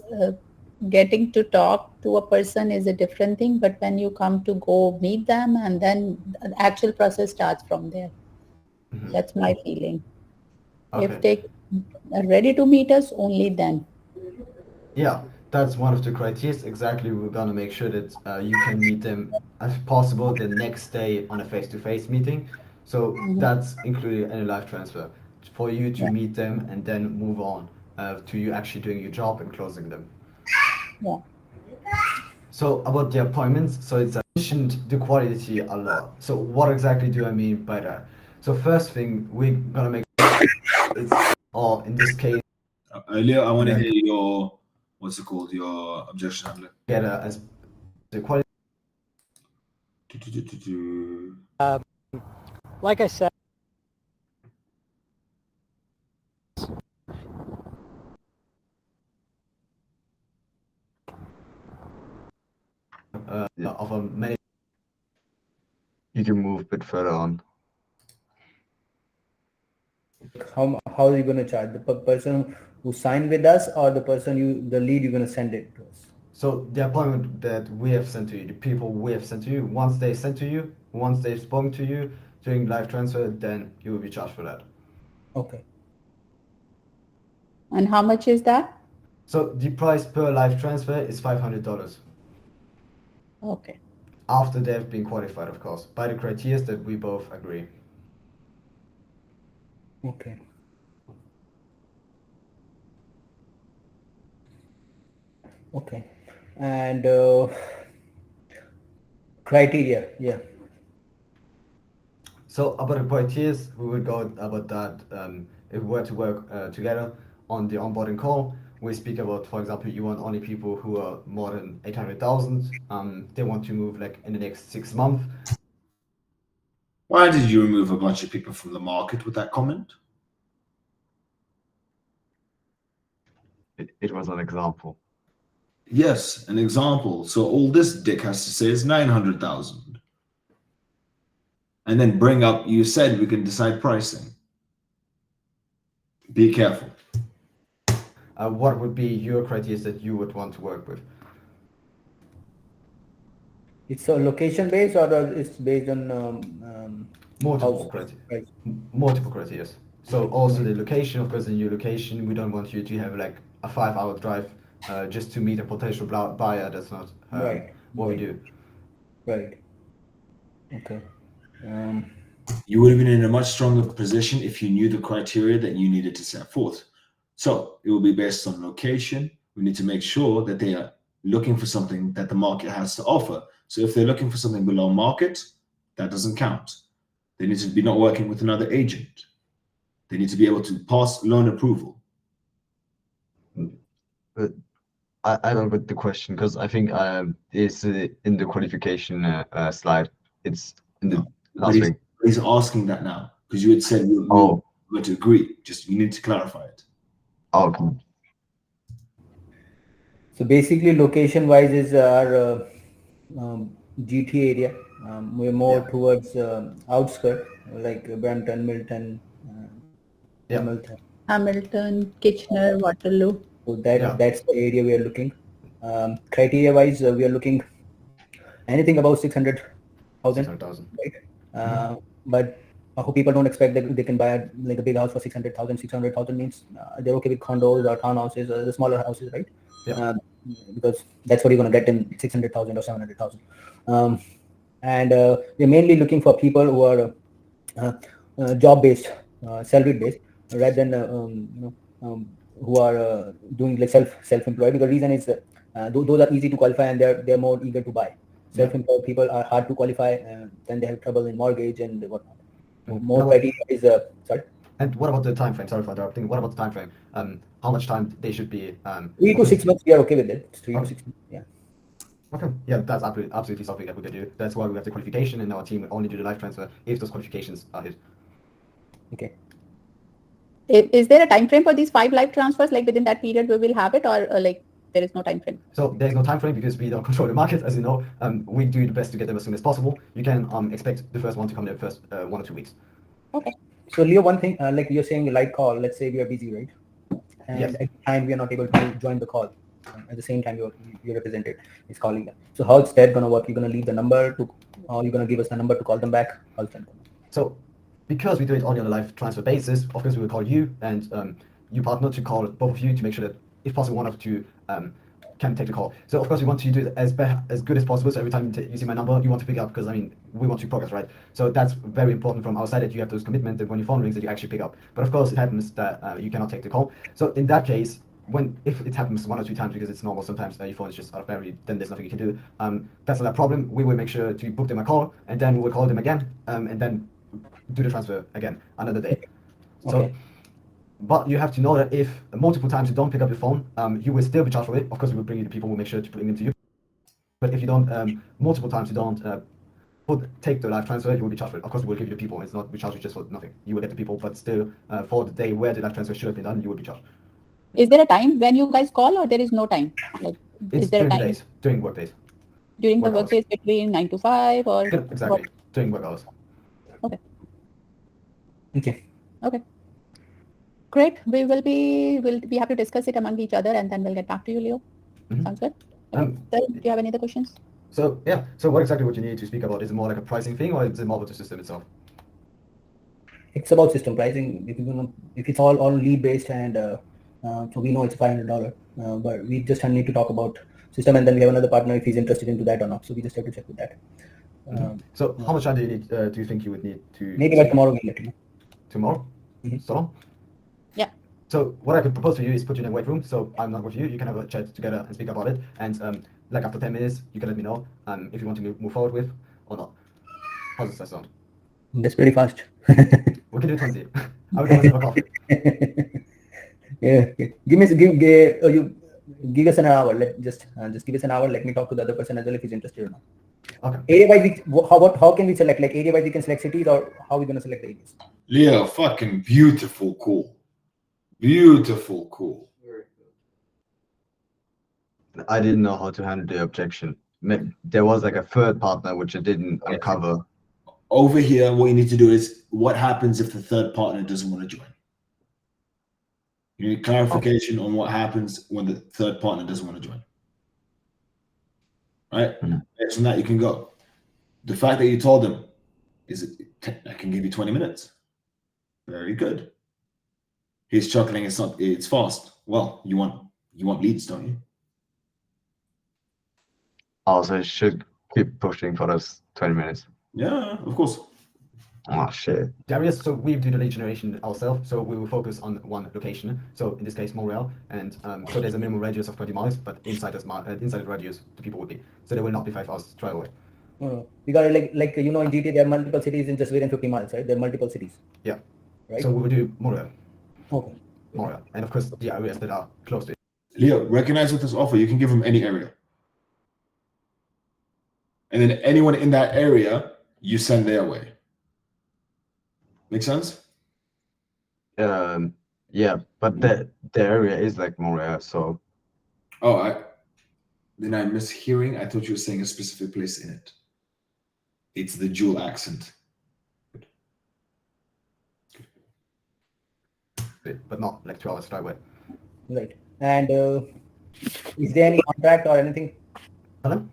getting to talk to a person is a different thing, but when you come to go meet them, and then the actual process starts from there. That's my feeling. If they are ready to meet us, only then. Yeah, that's one of the criteria. Exactly, we're gonna make sure that you can meet them as possible the next day on a face-to-face meeting. So that's including any live transfer for you to meet them and then move on to you actually doing your job and closing them. Yeah. So about the appointments, so it's mentioned the quality a lot. So what exactly do I mean by that? So first thing, we're gonna make it's or in this case. Earlier, I want to hear your what's it called? Your objection handler. Get as the quality. Like I said. Of a many. You can move a bit further on. How are you going to charge? The person who signed with us, or the lead you're going to send it to us? So the appointment that we have sent to you, the people we have sent to you, once they sent to you, once they've spoken to you during live transfer, then you will be charged for that. Okay. And how much is that? So the price per live transfer is $500. Okay. After they've been qualified, of course, by the criteria that we both agree. Okay. Okay. And criteria, yeah. So about the criteria, we would go about that if we were to work together on the onboarding call. We speak about, for example, you want only people who are more than 800,000. They want to move like in the next 6 months. Why did you remove a bunch of people from the market with that comment? It was an example. Yes, an example. So all this dick has to say is 900,000. And then bring up, you said we can decide pricing. Be careful. What would be your criteria that you would want to work with? It's a location based, or it's based on multiple criteria. Multiple criteria. So also the location, of course, in your location, we don't want you to have like a 5-hour drive just to meet a potential buyer. That's not what we do. Right. Okay. You would have been in a much stronger position if you knew the criteria that you needed to set forth. So it will be based on location. We need to make sure that they are looking for something that the market has to offer. So if they're looking for something below market, that doesn't count. They need to be not working with another agent. They need to be able to pass loan approval. But I don't get the question, because I think it's in the qualification slide. It's in the last thing. He's asking that now. Because you had said we were going to agree. Just you need to clarify it. Going to agree. Just you need to clarify it. Okay. So basically, location-wise is our GT area. We're more towards outskirts, like Brampton, Milton, Hamilton, Kitchener, Waterloo. So that's the area we are looking. Criteria-wise, we are looking anything above 600,000, right? But I hope people don't expect that they can buy like a big house for 600,000. 600,000 means they're okay with condos or townhouses or the smaller houses, right? Because that's what you're going to get in 600,000 or 700,000. And we're mainly looking for people who are job-based, salary-based, rather than who are doing like self-employed. Because the reason is those are easy to qualify and they're more eager to buy. Self-employed people are hard to qualify, then they have trouble in mortgage and whatnot. More criteria is sorry. And what about the time frame? Sorry for interrupting. What about the time frame? How much time they should be? 3 to 6 months. We are okay with it. 3 to 6 months. Yeah. Okay. Yeah, that's absolutely something that we can do. That's why we have the qualification, and our team only do the live transfer if those qualifications are hit. Okay. Is there a time frame for these 5 live transfers? Like within that period, we will have it, or like there is no time frame? So there's no time frame because we don't control the market, as you know. We do the best to get them as soon as possible. You can expect the first one to come in the first 1 or 2 weeks. Okay. So Leo, one thing, like you're saying, a live call. Let's say we are busy, right? And at the time we are not able to join the call. At the same time, your representative is calling them. So how's that gonna work? You're gonna leave the number to, or you're gonna give us the number to call them back? How's that gonna work? So because we do it only on a live transfer basis, of course we will call you and you partner to call both of you to make sure that, if possible, one of you can take the call. So of course we want to do it as good as possible. So every time you see my number, you want to pick up, because I mean we want to progress, right? So that's very important from our side, that you have those commitments, that when your phone rings that you actually pick up. But of course it happens that you cannot take the call. So in that case, if it happens 1 or 2 times, because it's normal, sometimes your phone is just out of battery, then there's nothing you can do. That's not a problem. We will make sure to book them a call, and then we will call them again, and then do the transfer again another day. So, but you have to know that if multiple times you don't pick up your phone, you will still be charged for it. Of course, we will bring you the people. We'll make sure to bring them to you. But if you don't, multiple times you don't take the live transfer, you will be charged for it. Of course, we will give you the people. It's not we charge you just for nothing. You will get the people, but still, for the day where the live transfer should have been done, you will be charged. Is there a time when you guys call, or there is no time? Like, It's is there a during the time days, during work days. during the work work hours. days between 9 to 5 or Yeah, exactly, what? during work hours. Okay. Okay. Okay. Great. We'll be happy to discuss it among each other, and then we'll get back to you, Leo. Sounds good. Okay. Then, do you have any other questions? So yeah, so what exactly would you need to speak about? Is it more like a pricing thing, or is it more about the system itself? It's about system pricing. If it's all lead based, and so we know it's $500, but we just need to talk about system, and then we have another partner if he's interested into that or not. So we just have to check with that. So how much time do you need? Do you think you would need to? Maybe by tomorrow we'll let you know. Tomorrow? So? Yeah. So what I could propose to you is put you in a wait room. So I'm not with you. You can have a chat together and speak about it. And like after 10 minutes, you can let me know if you want to move forward with or not. How does that sound? That's pretty fast. We can do 20. I will get myself a coffee. Yeah. Give us an hour. Just give us an hour. Let me talk to the other person as well if he's interested or not. Okay. Area wise, how can we select? Like area wise, we can select cities, or how are we gonna select the areas? Leo, fucking beautiful call. Beautiful call. I didn't know how to handle the objection. There was like a third partner which I didn't uncover. Over here, what you need to do is, what happens if the third partner doesn't want to join? You need clarification on what happens when the third partner doesn't want to join. Right? Based on that, you can go. The fact that you told them is, I can give you 20 minutes. Very good. He's chuckling. It's fast. Well, you want leads, don't you? Also, should keep pushing for those 20 minutes. Yeah, of course. Oh shit. Darius, so we do the lead generation ourselves, so we will focus on one location. So in this case, Montreal, and so there's a minimum radius of 20 miles, but inside the radius, the people will be. So there will not be 5 hours drive away. We got like in GTA there are multiple cities in just within 50 miles, right? There are multiple cities. Yeah. Right. So we will do Montreal. Okay. Montreal, and of course the areas that are close to it. Leo, recognize with this offer, you can give them any area. And then anyone in that area, you send their way. Make sense? Yeah, but the area is like more rare, so Oh, then I'm mishearing. I thought you were saying a specific place in it. It's the dual accent. but not like 2 hours driveway. Right. And is there any contract or anything? Pardon?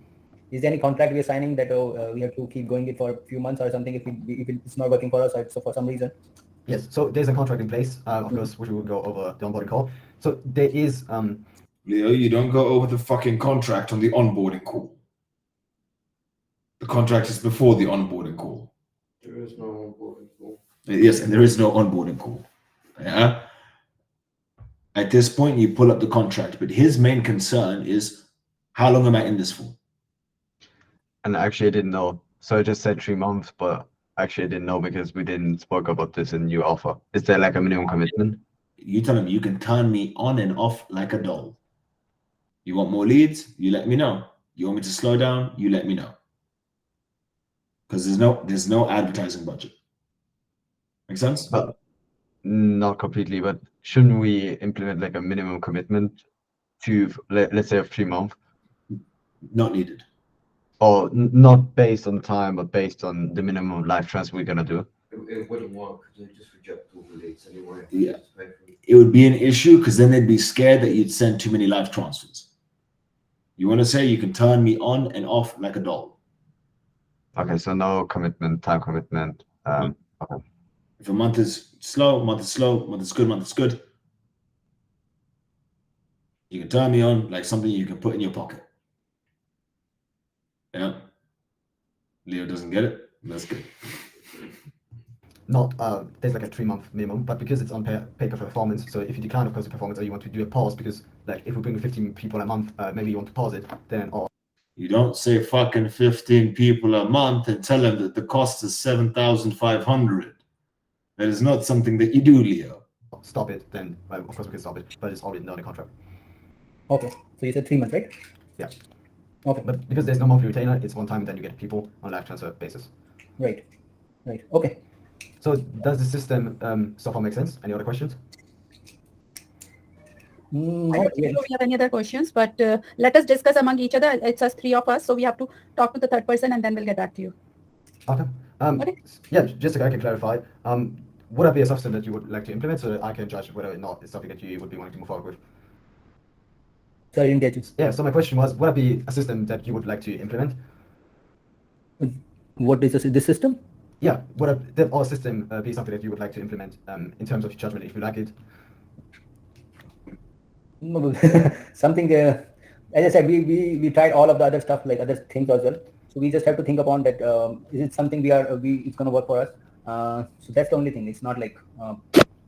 Is there any contract we are signing that we have to keep going it for a few months or something if it's not working for us or so for some reason? Yes, so there's a contract in place, of course, which we will go over the onboarding call. So there is Leo, you don't go over the fucking contract on the onboarding call. The contract is before the onboarding call. There is no onboarding call. Yes, and there is no onboarding call. Yeah. At this point, you pull up the contract, but his main concern is, how long am I in this for? and actually I didn't know. So I just said 3 months, but actually I didn't know because we didn't spoke about this in new offer. Is there like a minimum commitment? You tell him you can turn me on and off like a doll. You want more leads? You let me know. You want me to slow down? You let me know. Because there's no advertising budget. Make sense? But not completely, but shouldn't we implement like a minimum commitment to let's say 3 months? Not needed. Or not based on time, but based on the minimum live transfer we're gonna do. It wouldn't work because they just reject all the leads anyway. Yeah. It would be an issue because then they'd be scared that you'd send too many live transfers. You want to say you can turn me on and off like a doll. Okay, so no commitment, time commitment. Okay. If a month is slow, month is slow, month is good, month is good. You can turn me on like something you can put in your pocket. Yeah. Leo doesn't get it. That's good. not there's like a 3-month minimum, but because it's on pay per performance, so if you decline of course the performance or you want to do a pause, because like if we bring 15 people a month, maybe you want to pause it, then or You don't say fucking 15 people a month and tell them that the cost is 7,500. That is not something that you do, Leo. stop it, then of course we can stop it, but it's already not a contract. Okay, so you said 3 months, right? Yeah. Okay. But because there's no monthly retainer, it's one time, then you get people on live transfer basis. Right. Right. Okay. So does the system so far make sense? Any other questions? I don't think so we have any other questions, but let us discuss among each other. It's us 3 of us, so we have to talk to the third person and then we'll get back to you. Okay. Yeah, just so I can clarify, would that be a system that you would like to implement so that I can judge whether or not it's something that you would be wanting to move forward with? So I didn't get you. Yeah, so my question was, would that be a system that you would like to implement? What is this system? Yeah, would that or system be something that you would like to implement in terms of judgment if you like it? No, something as I said, we tried all of the other stuff, like other things as well. So we just have to think upon that. Is it something it's going to work for us? So that's the only thing. It's not like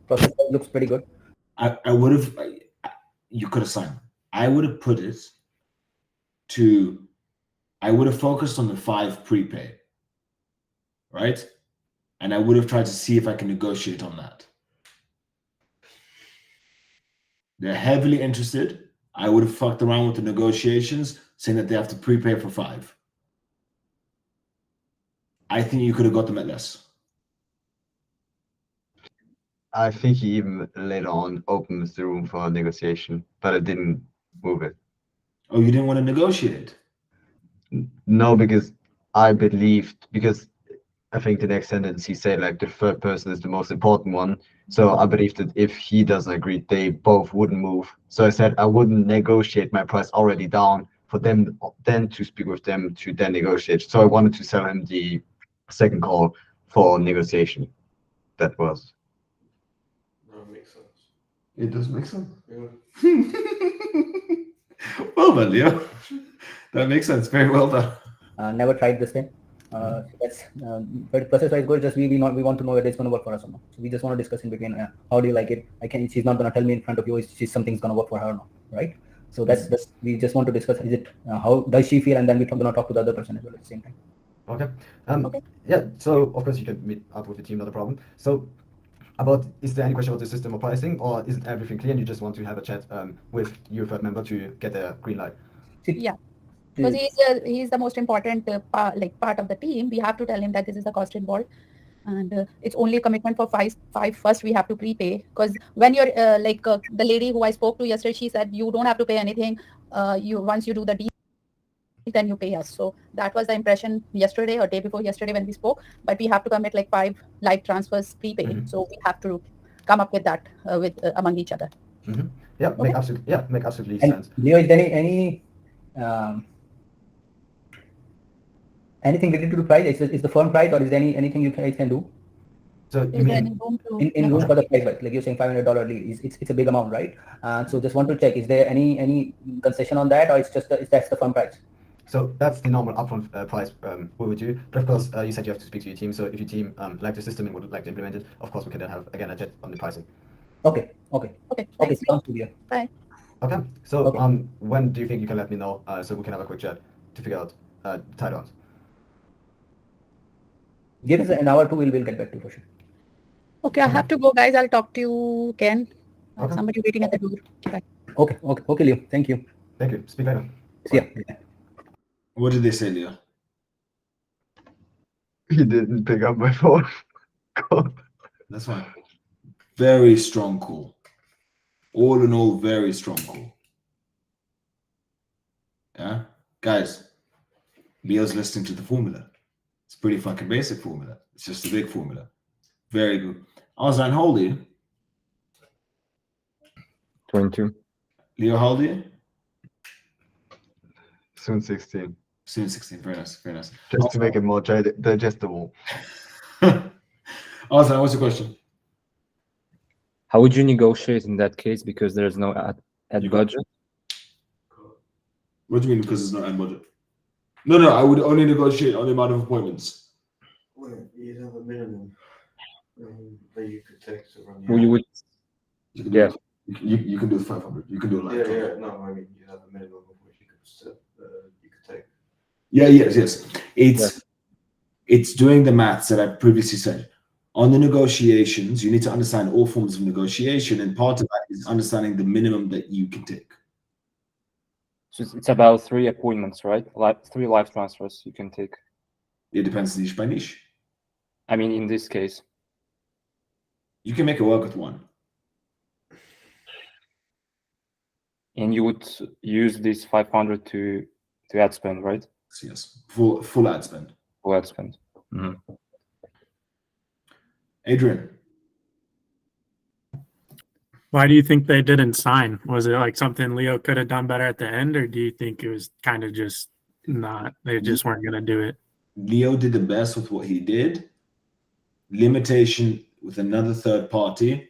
process looks pretty good. I would have, you could have signed. I would have put it to, I would have focused on the 5 prepay, right? And I would have tried to see if I can negotiate on that. They're heavily interested. I would have fucked around with the negotiations, saying that they have to prepay for 5. I think you could have got them at less. I think he even later on opens the room for negotiation, but I didn't move it. Oh, you didn't want to negotiate? No, because I believed, because I think the next sentence he said like the third person is the most important one. So I believe that if he doesn't agree, they both wouldn't move. So I said I wouldn't negotiate my price already down for them then to speak with them to then negotiate. So I wanted to sell him the second call for negotiation. That was. That makes sense. It does make sense. Yeah. Well done, Leo. That makes sense. Very well done. Never tried this thing. So that's but process-wise good. Just we want to know whether it's going to work for us or not. So we just want to discuss in between. How do you like it? She's not going to tell me in front of you. Something's going to work for her or not, right? So that's we just want to discuss. Is it how does she feel, and then we're going to talk to the other person as well at the same time. Okay. Yeah. So of course you can meet up with the team, not a problem. So is there any question about the system or pricing, or is everything clear and you just want to have a chat with your third member to get a green light? Yeah. Because he's the most important part of the team. We have to tell him that this is the cost involved. And it's only a commitment for five first we have to prepay, because when you're the lady who I spoke to yesterday, she said you don't have to pay anything. You once you do the deal, then you pay us. So that was the impression yesterday or day before yesterday when we spoke. But we have to commit like 5 live transfers prepaid. So we have to come up with that with among each other. Yeah, make absolutely And sense. Leo, is there any anything related to the price? Is the firm price, or is there anything you guys can do? So Is there any room to in room for the price, like you're saying $500 lead, it's a big amount, right? So just want to check, is there any concession on that, or it's just that's the firm price? So that's the normal upfront price we would do. But of course, you said you have to speak to your team. So if your team like the system and would like to implement it, of course we can then have again a chat on the pricing. Okay. Thanks. Sounds good. Yeah. Bye. Okay. So when do you think you can let me know so we can have a quick chat to figure out tie downs? Give us an hour or two, we'll get back to you for sure. Okay, I have to go, guys. I'll talk to you again. Somebody waiting at the door. Bye. Okay, Leo. Thank you. Thank you. Speak later. See ya. What did they say, Leo? He didn't pick up my phone. That's fine. Very strong call. All in all, very strong call. Yeah, guys. Leo's listening to the formula. It's pretty fucking basic formula. It's just a big formula. Very good. Ozan, how old are you? 22. Leo, how old are you? Soon 16. Soon 16. Very nice. Very nice. Just to make it more digestible. Ozan, what's the question? How would you negotiate in that case, because there's no ad budget? What do you mean because there's no ad budget? No, I would only negotiate on the amount of appointments. Well, you'd have a minimum that you could take to run. Well, you would. You can do you can do 500. You can do like No, I mean you have a minimum of which you could take. Yeah, yes. It's doing the maths that I previously said. On the negotiations, you need to understand all forms of negotiation, and part of that is understanding the minimum that you can take. So it's about 3 appointments, right? Like 3 live transfers you can take. It depends niche by niche. I mean, in this case, you can make it work with 1. And you would use this 500 to ad spend, right? Yes, full ad spend. Full ad spend. Adrian. Why do you think they didn't sign? Was it like something Leo could have done better at the end, or do you think it was kind of just not, they just weren't going to do it? Leo did the best with what he did. Limitation with another third party,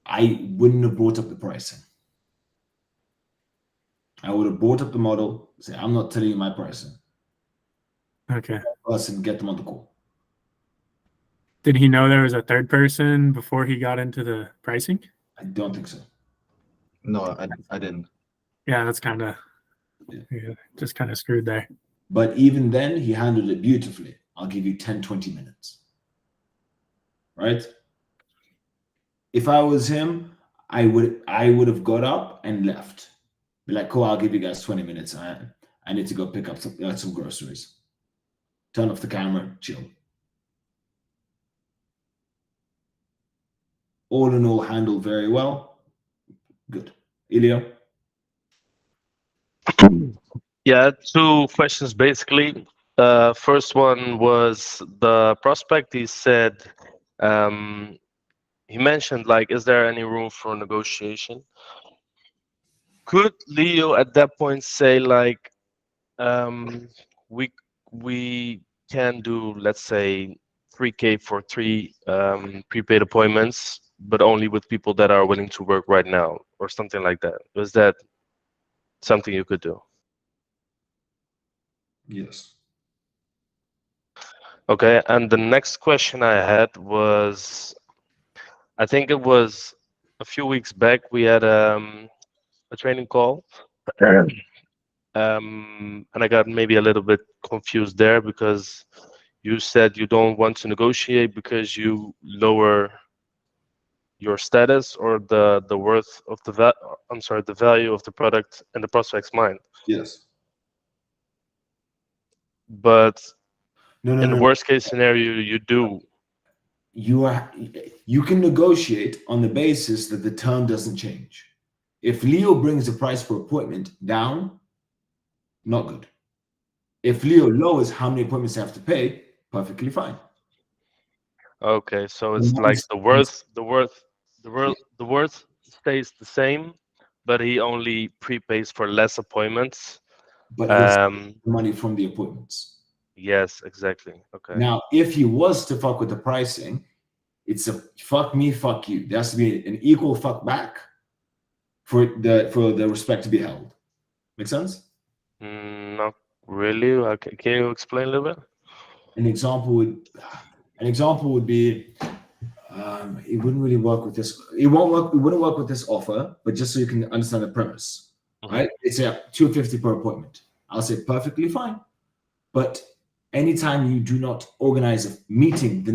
I wouldn't have brought up the pricing. I would have brought up the model, say, I'm not telling you my pricing. Okay. Person, get them on the call. Did he know there was a third person before he got into the pricing? I don't think so. No, I didn't. Yeah, that's kind of just kind of screwed there. But even then, he handled it beautifully. I'll give you 10, 20 minutes. Right? If I was him, I would have got up and left. Be like, cool, I'll give you guys 20 minutes. I need to go pick up some groceries. Turn off the camera, chill. All in all, handled very well. Good. Ilya? Yeah, 2 questions basically. First one was the prospect. He said, he mentioned like, is there any room for negotiation? Could Leo at that point say like, we can do, let's say, 3K for 3 prepaid appointments, but only with people that are willing to work right now, or something like that? Was that something you could do? Yes. Okay, and the next question I had was, I think it was a few weeks back, we had a training call. And I got maybe a little bit confused there, because you said you don't want to negotiate because you lower your status or the worth of the value of the product in the prospect's mind. Yes. But No, in the worst case scenario, you do. you can negotiate on the basis that the term doesn't change. If Leo brings the price per appointment down, not good. If Leo lowers how many appointments they have to pay, perfectly fine. Okay, so it's like the worth stays the same, but he only prepays for less appointments. But he'll save money from the appointments. Yes, exactly. Okay. Now, if he was to fuck with the pricing, it's a fuck me, fuck you. There has to be an equal fuck back for the respect to be held. Make sense? Not really. Okay. Can you explain a little bit? An example would be it wouldn't really work with this. It wouldn't work with this offer, but just so you can understand the premise, right? It's a $250 per appointment. I'll say perfectly fine. But anytime you do not organize a meeting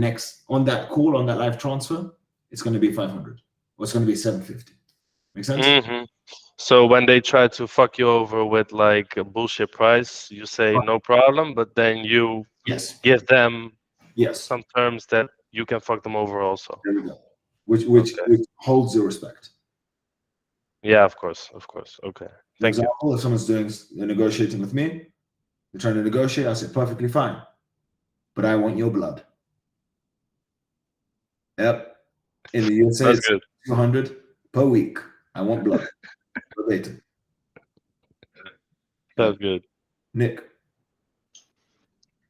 on that call, on that live transfer, it's going to be 500 or it's going to be 750. Make sense? So when they try to fuck you over with like a bullshit price, you say no problem, but then you give them some terms that you can fuck them over also. There we go. Which holds your respect. Yeah, of course. Okay. For example, if someone's negotiating with me, they're trying to negotiate, I say perfectly fine, but I want your blood. Yep. In the USA, it's 200 per week. I want blood. Verbatim. That's good. Nick.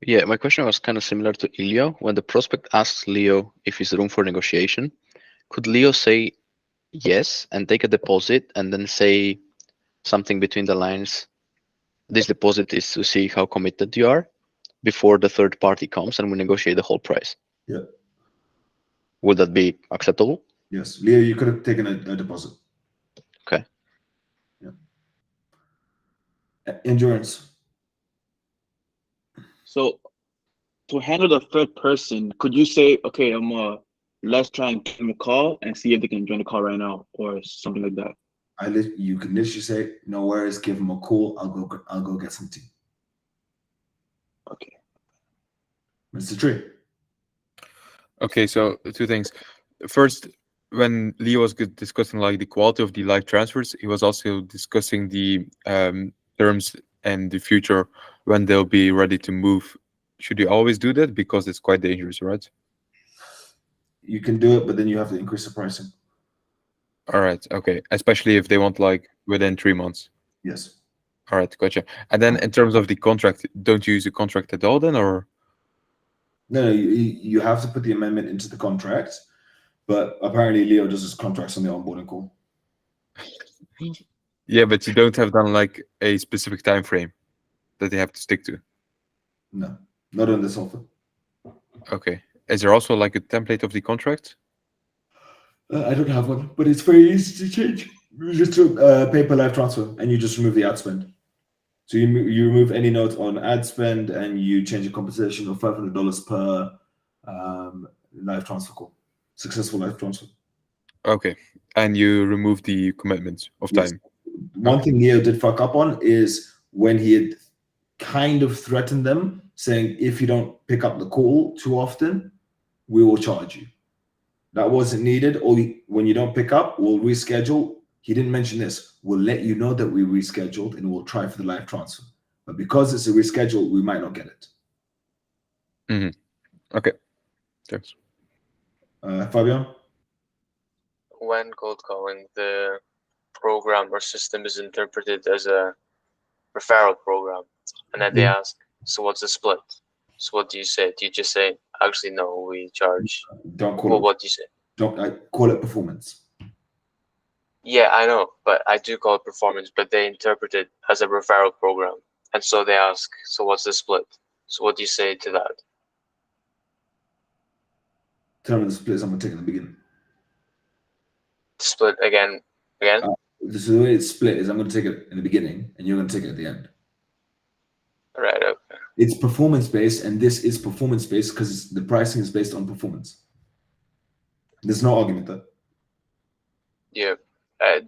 Yeah, my question was kind of similar to Ilio. When the prospect asks Leo if he's room for negotiation, could Leo say yes and take a deposit and then say something between the lines? This deposit is to see how committed you are before the third party comes and we negotiate the whole price. Yeah. Would that be acceptable? Yes. Leo, you could have taken a deposit. Okay. Yeah. Endurance. So to handle the third person, could you say, okay, let's try and give them a call and see if they can join the call right now or something like that? You can literally say, no worries, give them a call. I'll go get some tea. Okay. Mr. Tree. Okay, so two things. First, when Leo was discussing like the quality of the live transfers, he was also discussing the terms and the future when they'll be ready to move. Should you always do that? Because it's quite dangerous, right? You can do it, but then you have to increase the pricing. All right. Okay. Especially if they want like within 3 months. Yes. All right. Gotcha. And then in terms of the contract, don't you use the contract at all then, or? No, you have to put the amendment into the contract, but apparently Leo does his contracts on the onboarding call. Yeah, but you don't have done like a specific time frame that they have to stick to. No, not on this offer. Okay. Is there also like a template of the contract? I don't have one, but it's very easy to change. You just do pay per live transfer, and you just remove the ad spend. So you remove any note on ad spend, and you change the compensation of $500 per live transfer call, successful live transfer. Okay, and you remove the commitment of time. One thing Leo did fuck up on is when he had kind of threatened them, saying if you don't pick up the call too often, we will charge you. That wasn't needed. Or when you don't pick up, we'll reschedule. He didn't mention this. We'll let you know that we rescheduled and we'll try for the live transfer. But because it's a reschedule, we might not get it. Mm-hmm. Okay. Thanks. Fabian? When cold calling, the program or system is interpreted as a referral program, and then they ask, so what's the split? So what do you say? Do you just say, actually, no, we charge? Don't call Well, it. what do you say? Don't call it performance. Yeah, I know, but I do call it performance, but they interpret it as a referral program. And so they ask, so what's the split? So what do you say to that? Tell me the split I'm going to take in the beginning. Split again? So the way it's split is I'm going to take it in the beginning and you're going to take it at the end. Right, okay. It's performance-based, and this is performance-based because the pricing is based on performance. There's no argument there. Yeah.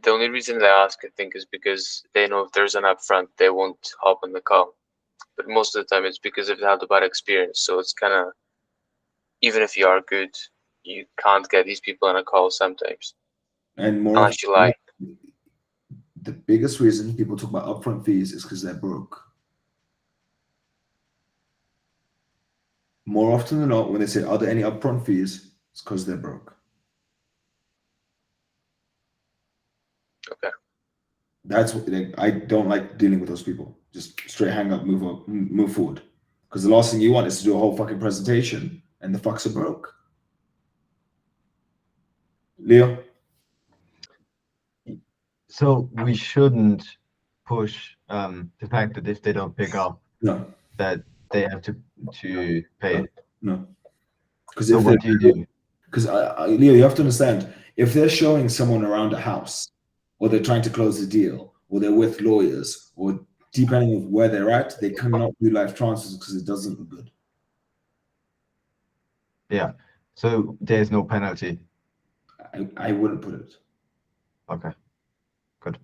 The only reason they ask, I think, is because they know if there's an upfront, they won't hop on the call. But most of the time, it's because they've had a bad experience. So it's kind of, even if you are good, you can't get these people on a call sometimes. And more Unless you like. the biggest reason people talk about upfront fees is because they're broke. More often than not, when they say, are there any upfront fees? It's because they're broke. Okay. That's what I don't like dealing with those people. Just straight hang up, move forward. Because the last thing you want is to do a whole fucking presentation and the fucks are broke. Leo? So we shouldn't push the fact that if they don't pick up, no, that they have to pay. No. Because So what do you do? Because Leo, you have to understand, if they're showing someone around a house, or they're trying to close a deal, or they're with lawyers, or depending on where they're at, they cannot do live transfers because it doesn't look good. Yeah. So there's no penalty. I wouldn't put it. Okay. Good.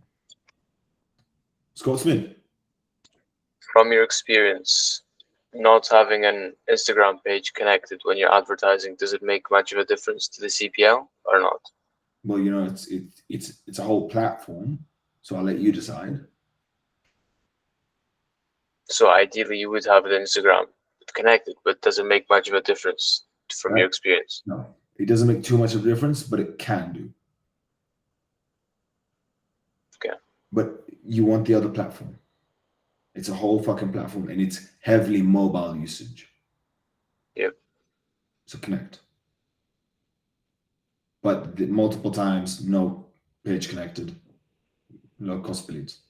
Scott Smith. From your experience, not having an Instagram page connected when you're advertising, does it make much of a difference to the CPL or not? Well, you know, it's a whole platform, so I'll let you decide. So ideally, you would have an Instagram connected, but does it make much of a difference from your experience? No, it doesn't make too much of a difference, but it can do. Okay. But you want the other platform. It's a whole fucking platform, and it's heavily mobile usage. Yep. So connect. But multiple times, no page connected, no cost bleeds.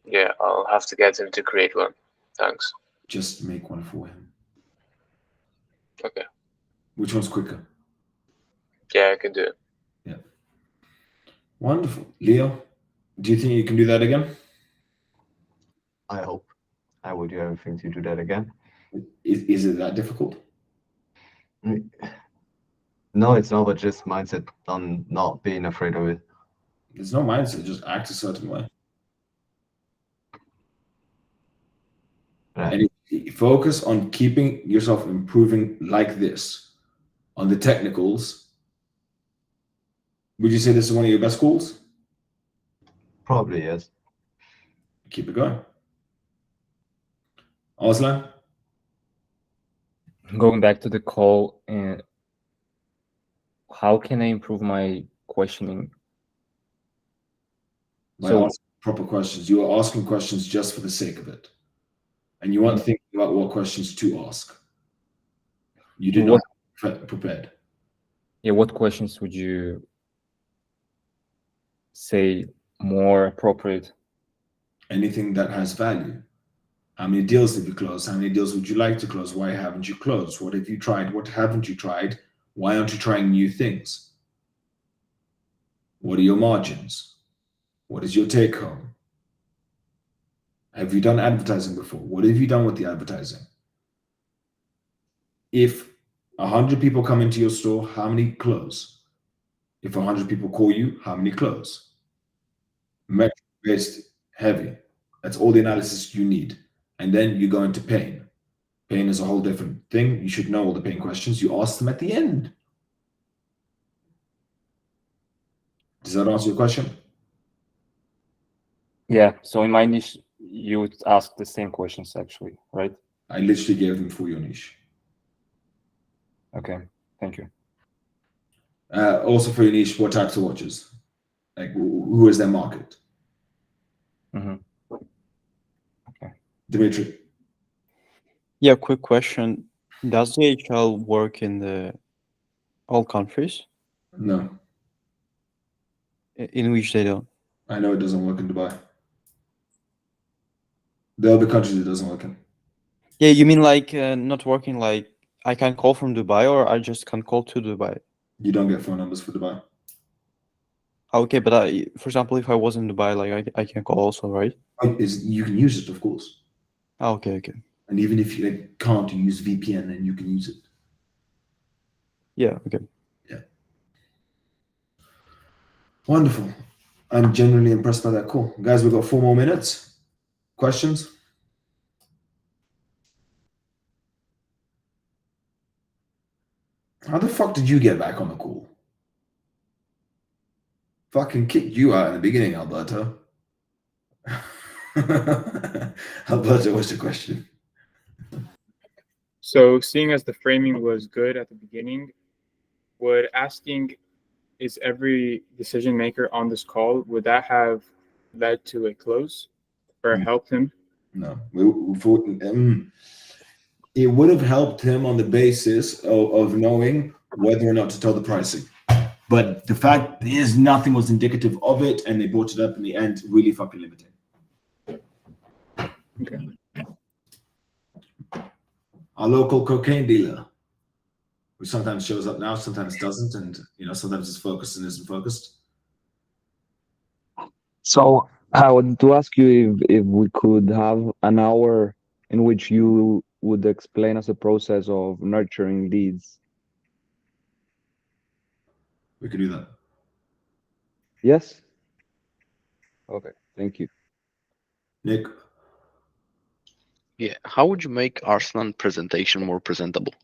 Yeah, I'll have to get him to create one. Thanks. Just make one for him. Okay. Which one's quicker? Yeah, I can do it. Yeah. Wonderful. Leo, do you think you can do that again? I hope. I will do everything to do that again. Is it that difficult? No, it's not, but just mindset on not being afraid of it. There's no mindset, just act a certain way. Right. And focus on keeping yourself improving like this. On the technicals, would you say this is one of your best schools? Probably, yes. Keep it going. Aslan? Going back to the call, how can I improve my questioning? By asking proper questions. You are asking questions just for the sake of it. And you want to think about what questions to ask. You do not prepared. Yeah, what questions would you say more appropriate? Anything that has value. How many deals have you closed? How many deals would you like to close? Why haven't you closed? What have you tried? What haven't you tried? Why aren't you trying new things? What are your margins? What is your take home? Have you done advertising before? What have you done with the advertising? If 100 people come into your store, how many close? If 100 people call you, how many close? Metric-based heavy. That's all the analysis you need. And then you go into pain. Pain is a whole different thing. You should know all the pain questions. You ask them at the end. Does that answer your question? Yeah, so in my niche, you would ask the same questions actually, right? I literally gave them for your niche. Okay, thank you. Also for your niche, what types of watches? Like who is their market? Okay. Dimitri. Yeah, quick question. Does the DHL work in all countries? No. In which they don't? I know it doesn't work in Dubai. The other countries it doesn't work in. Yeah, you mean like not working like I can call from Dubai or I just can call to Dubai? You don't get phone numbers for Dubai. Okay, but for example, if I was in Dubai, like I can call also, right? You can use it, of course. Okay. And even if you can't use VPN, then you can use it. Yeah, okay. Yeah. Wonderful. I'm genuinely impressed by that call. Guys, we've got 4 more minutes. Questions? How the fuck did you get back on the call? Fucking kicked you out in the beginning, Alberto. Alberto, what's the question? So, seeing as the framing was good at the beginning, would asking, is every decision maker on this call, would that have led to a close or helped him? No. It would have helped him on the basis of knowing whether or not to tell the pricing. But the fact is nothing was indicative of it, and they brought it up in the end, really fucking limiting. Okay. Our local cocaine dealer, who sometimes shows up now, sometimes doesn't, and sometimes is focused and isn't focused. So I wanted to ask you if we could have an hour in which you would explain us the process of nurturing leads. We could do that. Yes? Okay, thank you. Nick? Yeah, how would you make Arslan presentation more presentable?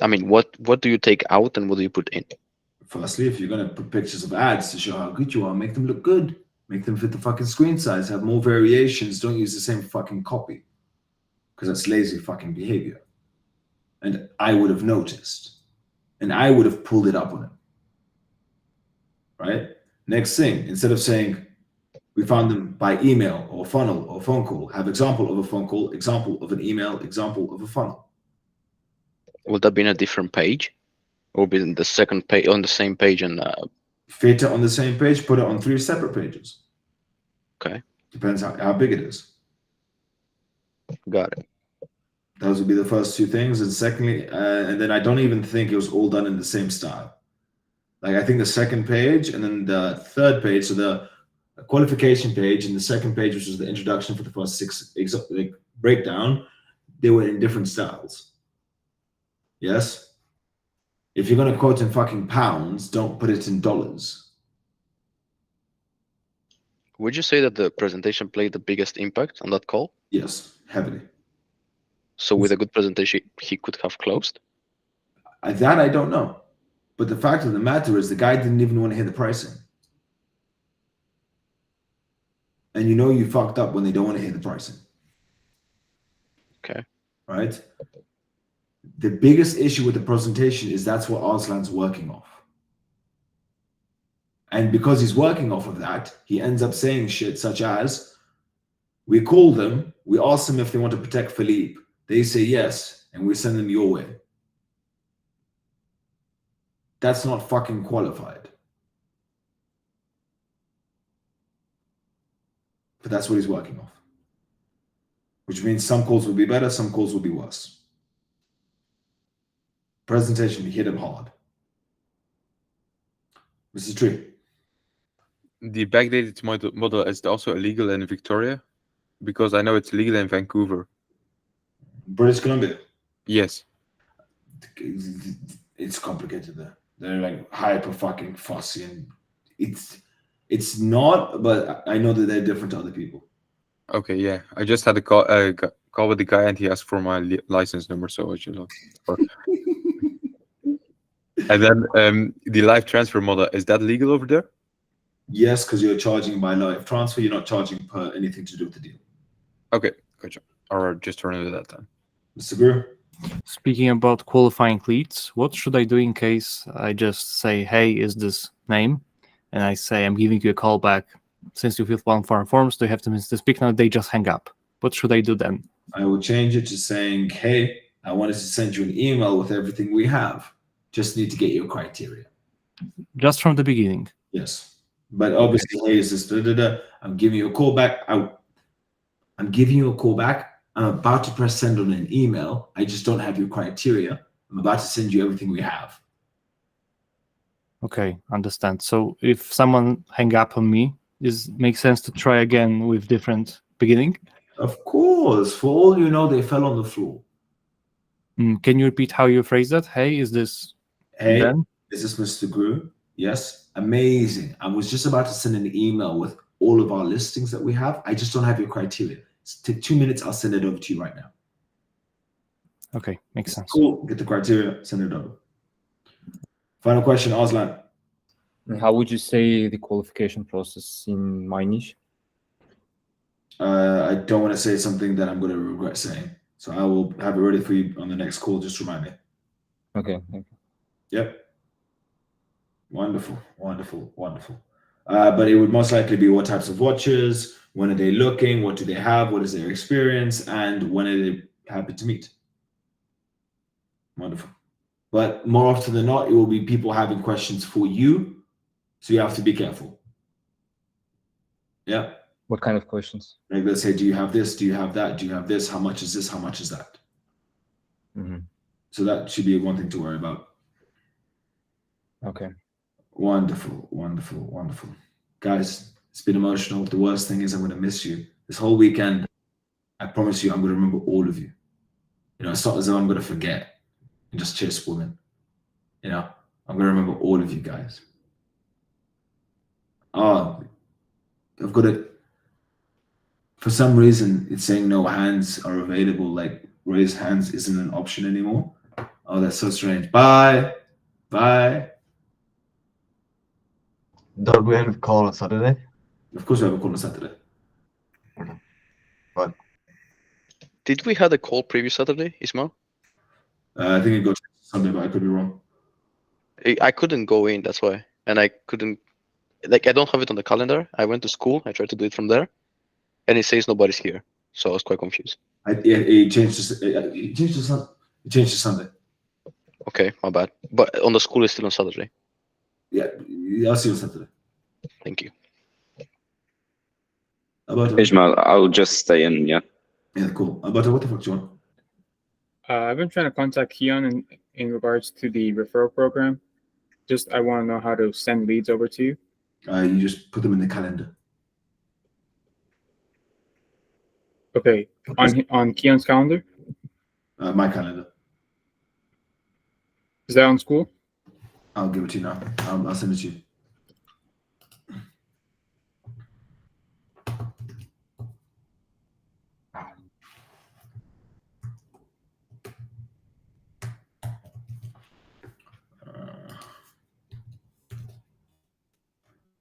I mean, what do you take out and what do you put in? Firstly, if you're going to put pictures of ads to show how good you are, make them look good. Make them fit the fucking screen size. Have more variations. Don't use the same fucking copy. Because that's lazy fucking behavior. And I would have noticed. And I would have pulled it up on him. Right? Next thing, instead of saying, we found them by email or funnel or phone call, have example of a phone call, example of an email, example of a funnel. Would that be in a different page? Or be in the second page, on the same page? And fit it on the same page, put it on 3 separate pages. Okay. Depends how big it is. Got it. Those would be the first 2 things. And secondly, and then I don't even think it was all done in the same style. Like I think the second page and then the third page, so the qualification page and the second page, which was the introduction for the first 6 breakdown, they were in different styles. Yes? If you're going to quote in fucking pounds, don't put it in dollars. Would you say that the presentation played the biggest impact on that call? Yes, heavily. So with a good presentation, he could have closed? That I don't know. But the fact of the matter is the guy didn't even want to hear the pricing. And you fucked up when they don't want to hear the pricing. Okay. Right? The biggest issue with the presentation is that's what Arslan's working off. And because he's working off of that, he ends up saying shit such as, we call them, we ask them if they want to protect Philippe. They say yes, and we send them your way. That's not fucking qualified. But that's what he's working off. Which means some calls will be better, some calls will be worse. Presentation, he hit him hard. Mr. Tree. The backdated model is also illegal in Victoria? Because I know it's legal in Vancouver. British Columbia? Yes. It's complicated there. They're like hyper fucking fussy, and it's not, but I know that they're different to other people. Okay, yeah. I just had a call with the guy and he asked for my license number, so I should look. And then the live transfer model, is that legal over there? Yes, because you're charging by live transfer. You're not charging per anything to do with the deal. Okay, gotcha. Or just turn it that time. Mr. Brewer? Speaking about qualifying leads, what should I do in case I just say, hey, is this name? And I say, I'm giving you a call back. Since you filled one for forms, do you have 2 minutes to speak now? They just hang up. What should I do then? I will change it to saying, hey, I wanted to send you an email with everything we have. Just need to get your criteria. Just from the beginning? Yes. But obviously, hey, is this I'm giving you a call back. I'm giving you a call back. I'm about to press send on an email. I just don't have your criteria. I'm about to send you everything we have. Okay, understand. So if someone hang up on me, it makes sense to try again with different beginning? Of course. For all you know, they fell on the floor. Can you repeat how you phrase that? Hey, is this Hey, Ben? is this Mr. Grew? Yes. Amazing. I was just about to send an email with all of our listings that we have. I just don't have your criteria. Take 2 minutes. I'll send it over to you right now. Okay, makes sense. Cool. Get the criteria, send it over. Final question, Aslan. How would you say the qualification process in my niche? I don't want to say something that I'm going to regret saying. So I will have it ready for you on the next call. Just remind me. Okay. Yep. Wonderful, wonderful, wonderful. But it would most likely be what types of watches, when are they looking, what do they have, what is their experience, and when are they happy to meet. Wonderful. But more often than not, it will be people having questions for you. So you have to be careful. Yeah. What kind of questions? Like, let's say, do you have this? Do you have that? Do you have this? How much is this? How much is that? Mm-hmm. So that should be one thing to worry about. Okay. Wonderful, wonderful, wonderful. Guys, it's been emotional. The worst thing is I'm going to miss you. This whole weekend, I promise you, I'm going to remember all of you. You know, it's not as though I'm going to forget and just chase women. You know, I'm going to remember all of you guys. Oh, I've got it. For some reason, it's saying no hands are available. Like, raise hands isn't an option anymore. Oh, that's so strange. Bye. Bye. Don't we have a call on Saturday? Of course, we have a call on Saturday. But Did we have a call previous Saturday, Ismael? I think it goes Sunday, but I could be wrong. I couldn't go in, that's why. And I couldn't, like, I don't have it on the calendar. I went to school, I tried to do it from there, and it says nobody's here. So I was quite confused. It changed to Sunday. Okay, my bad. But on the school, it's still on Saturday. Yeah, I'll see you on Saturday. Thank you. Ismael, I'll just stay in, yeah. Yeah, cool. What the fuck do you want? I've been trying to contact Keon in regards to the referral program. Just, I want to know how to send leads over to you. You just put them in the calendar. Okay, on Keon's calendar? My calendar. Is that on school? I'll give it to you now. I'll send it to you.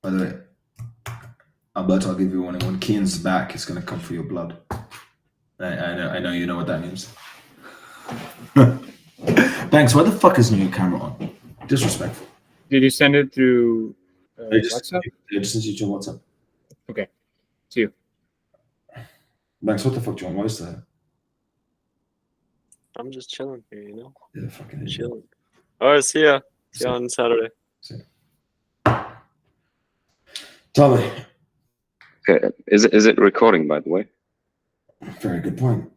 By the way, Alberto, I'll give you one. When Kean's back, it's gonna come for your blood. I know you know what that means. Thanks. Why the fuck isn't your camera on? Disrespectful. Did you send it through WhatsApp? I just sent you to WhatsApp. Okay. See you. Max, what the fuck do you want? Why is that? I'm just chilling here, you know? Yeah, fucking chilling. All right, see ya. See ya on Saturday. Tell me. Okay. Is it recording, by the way? Very good point.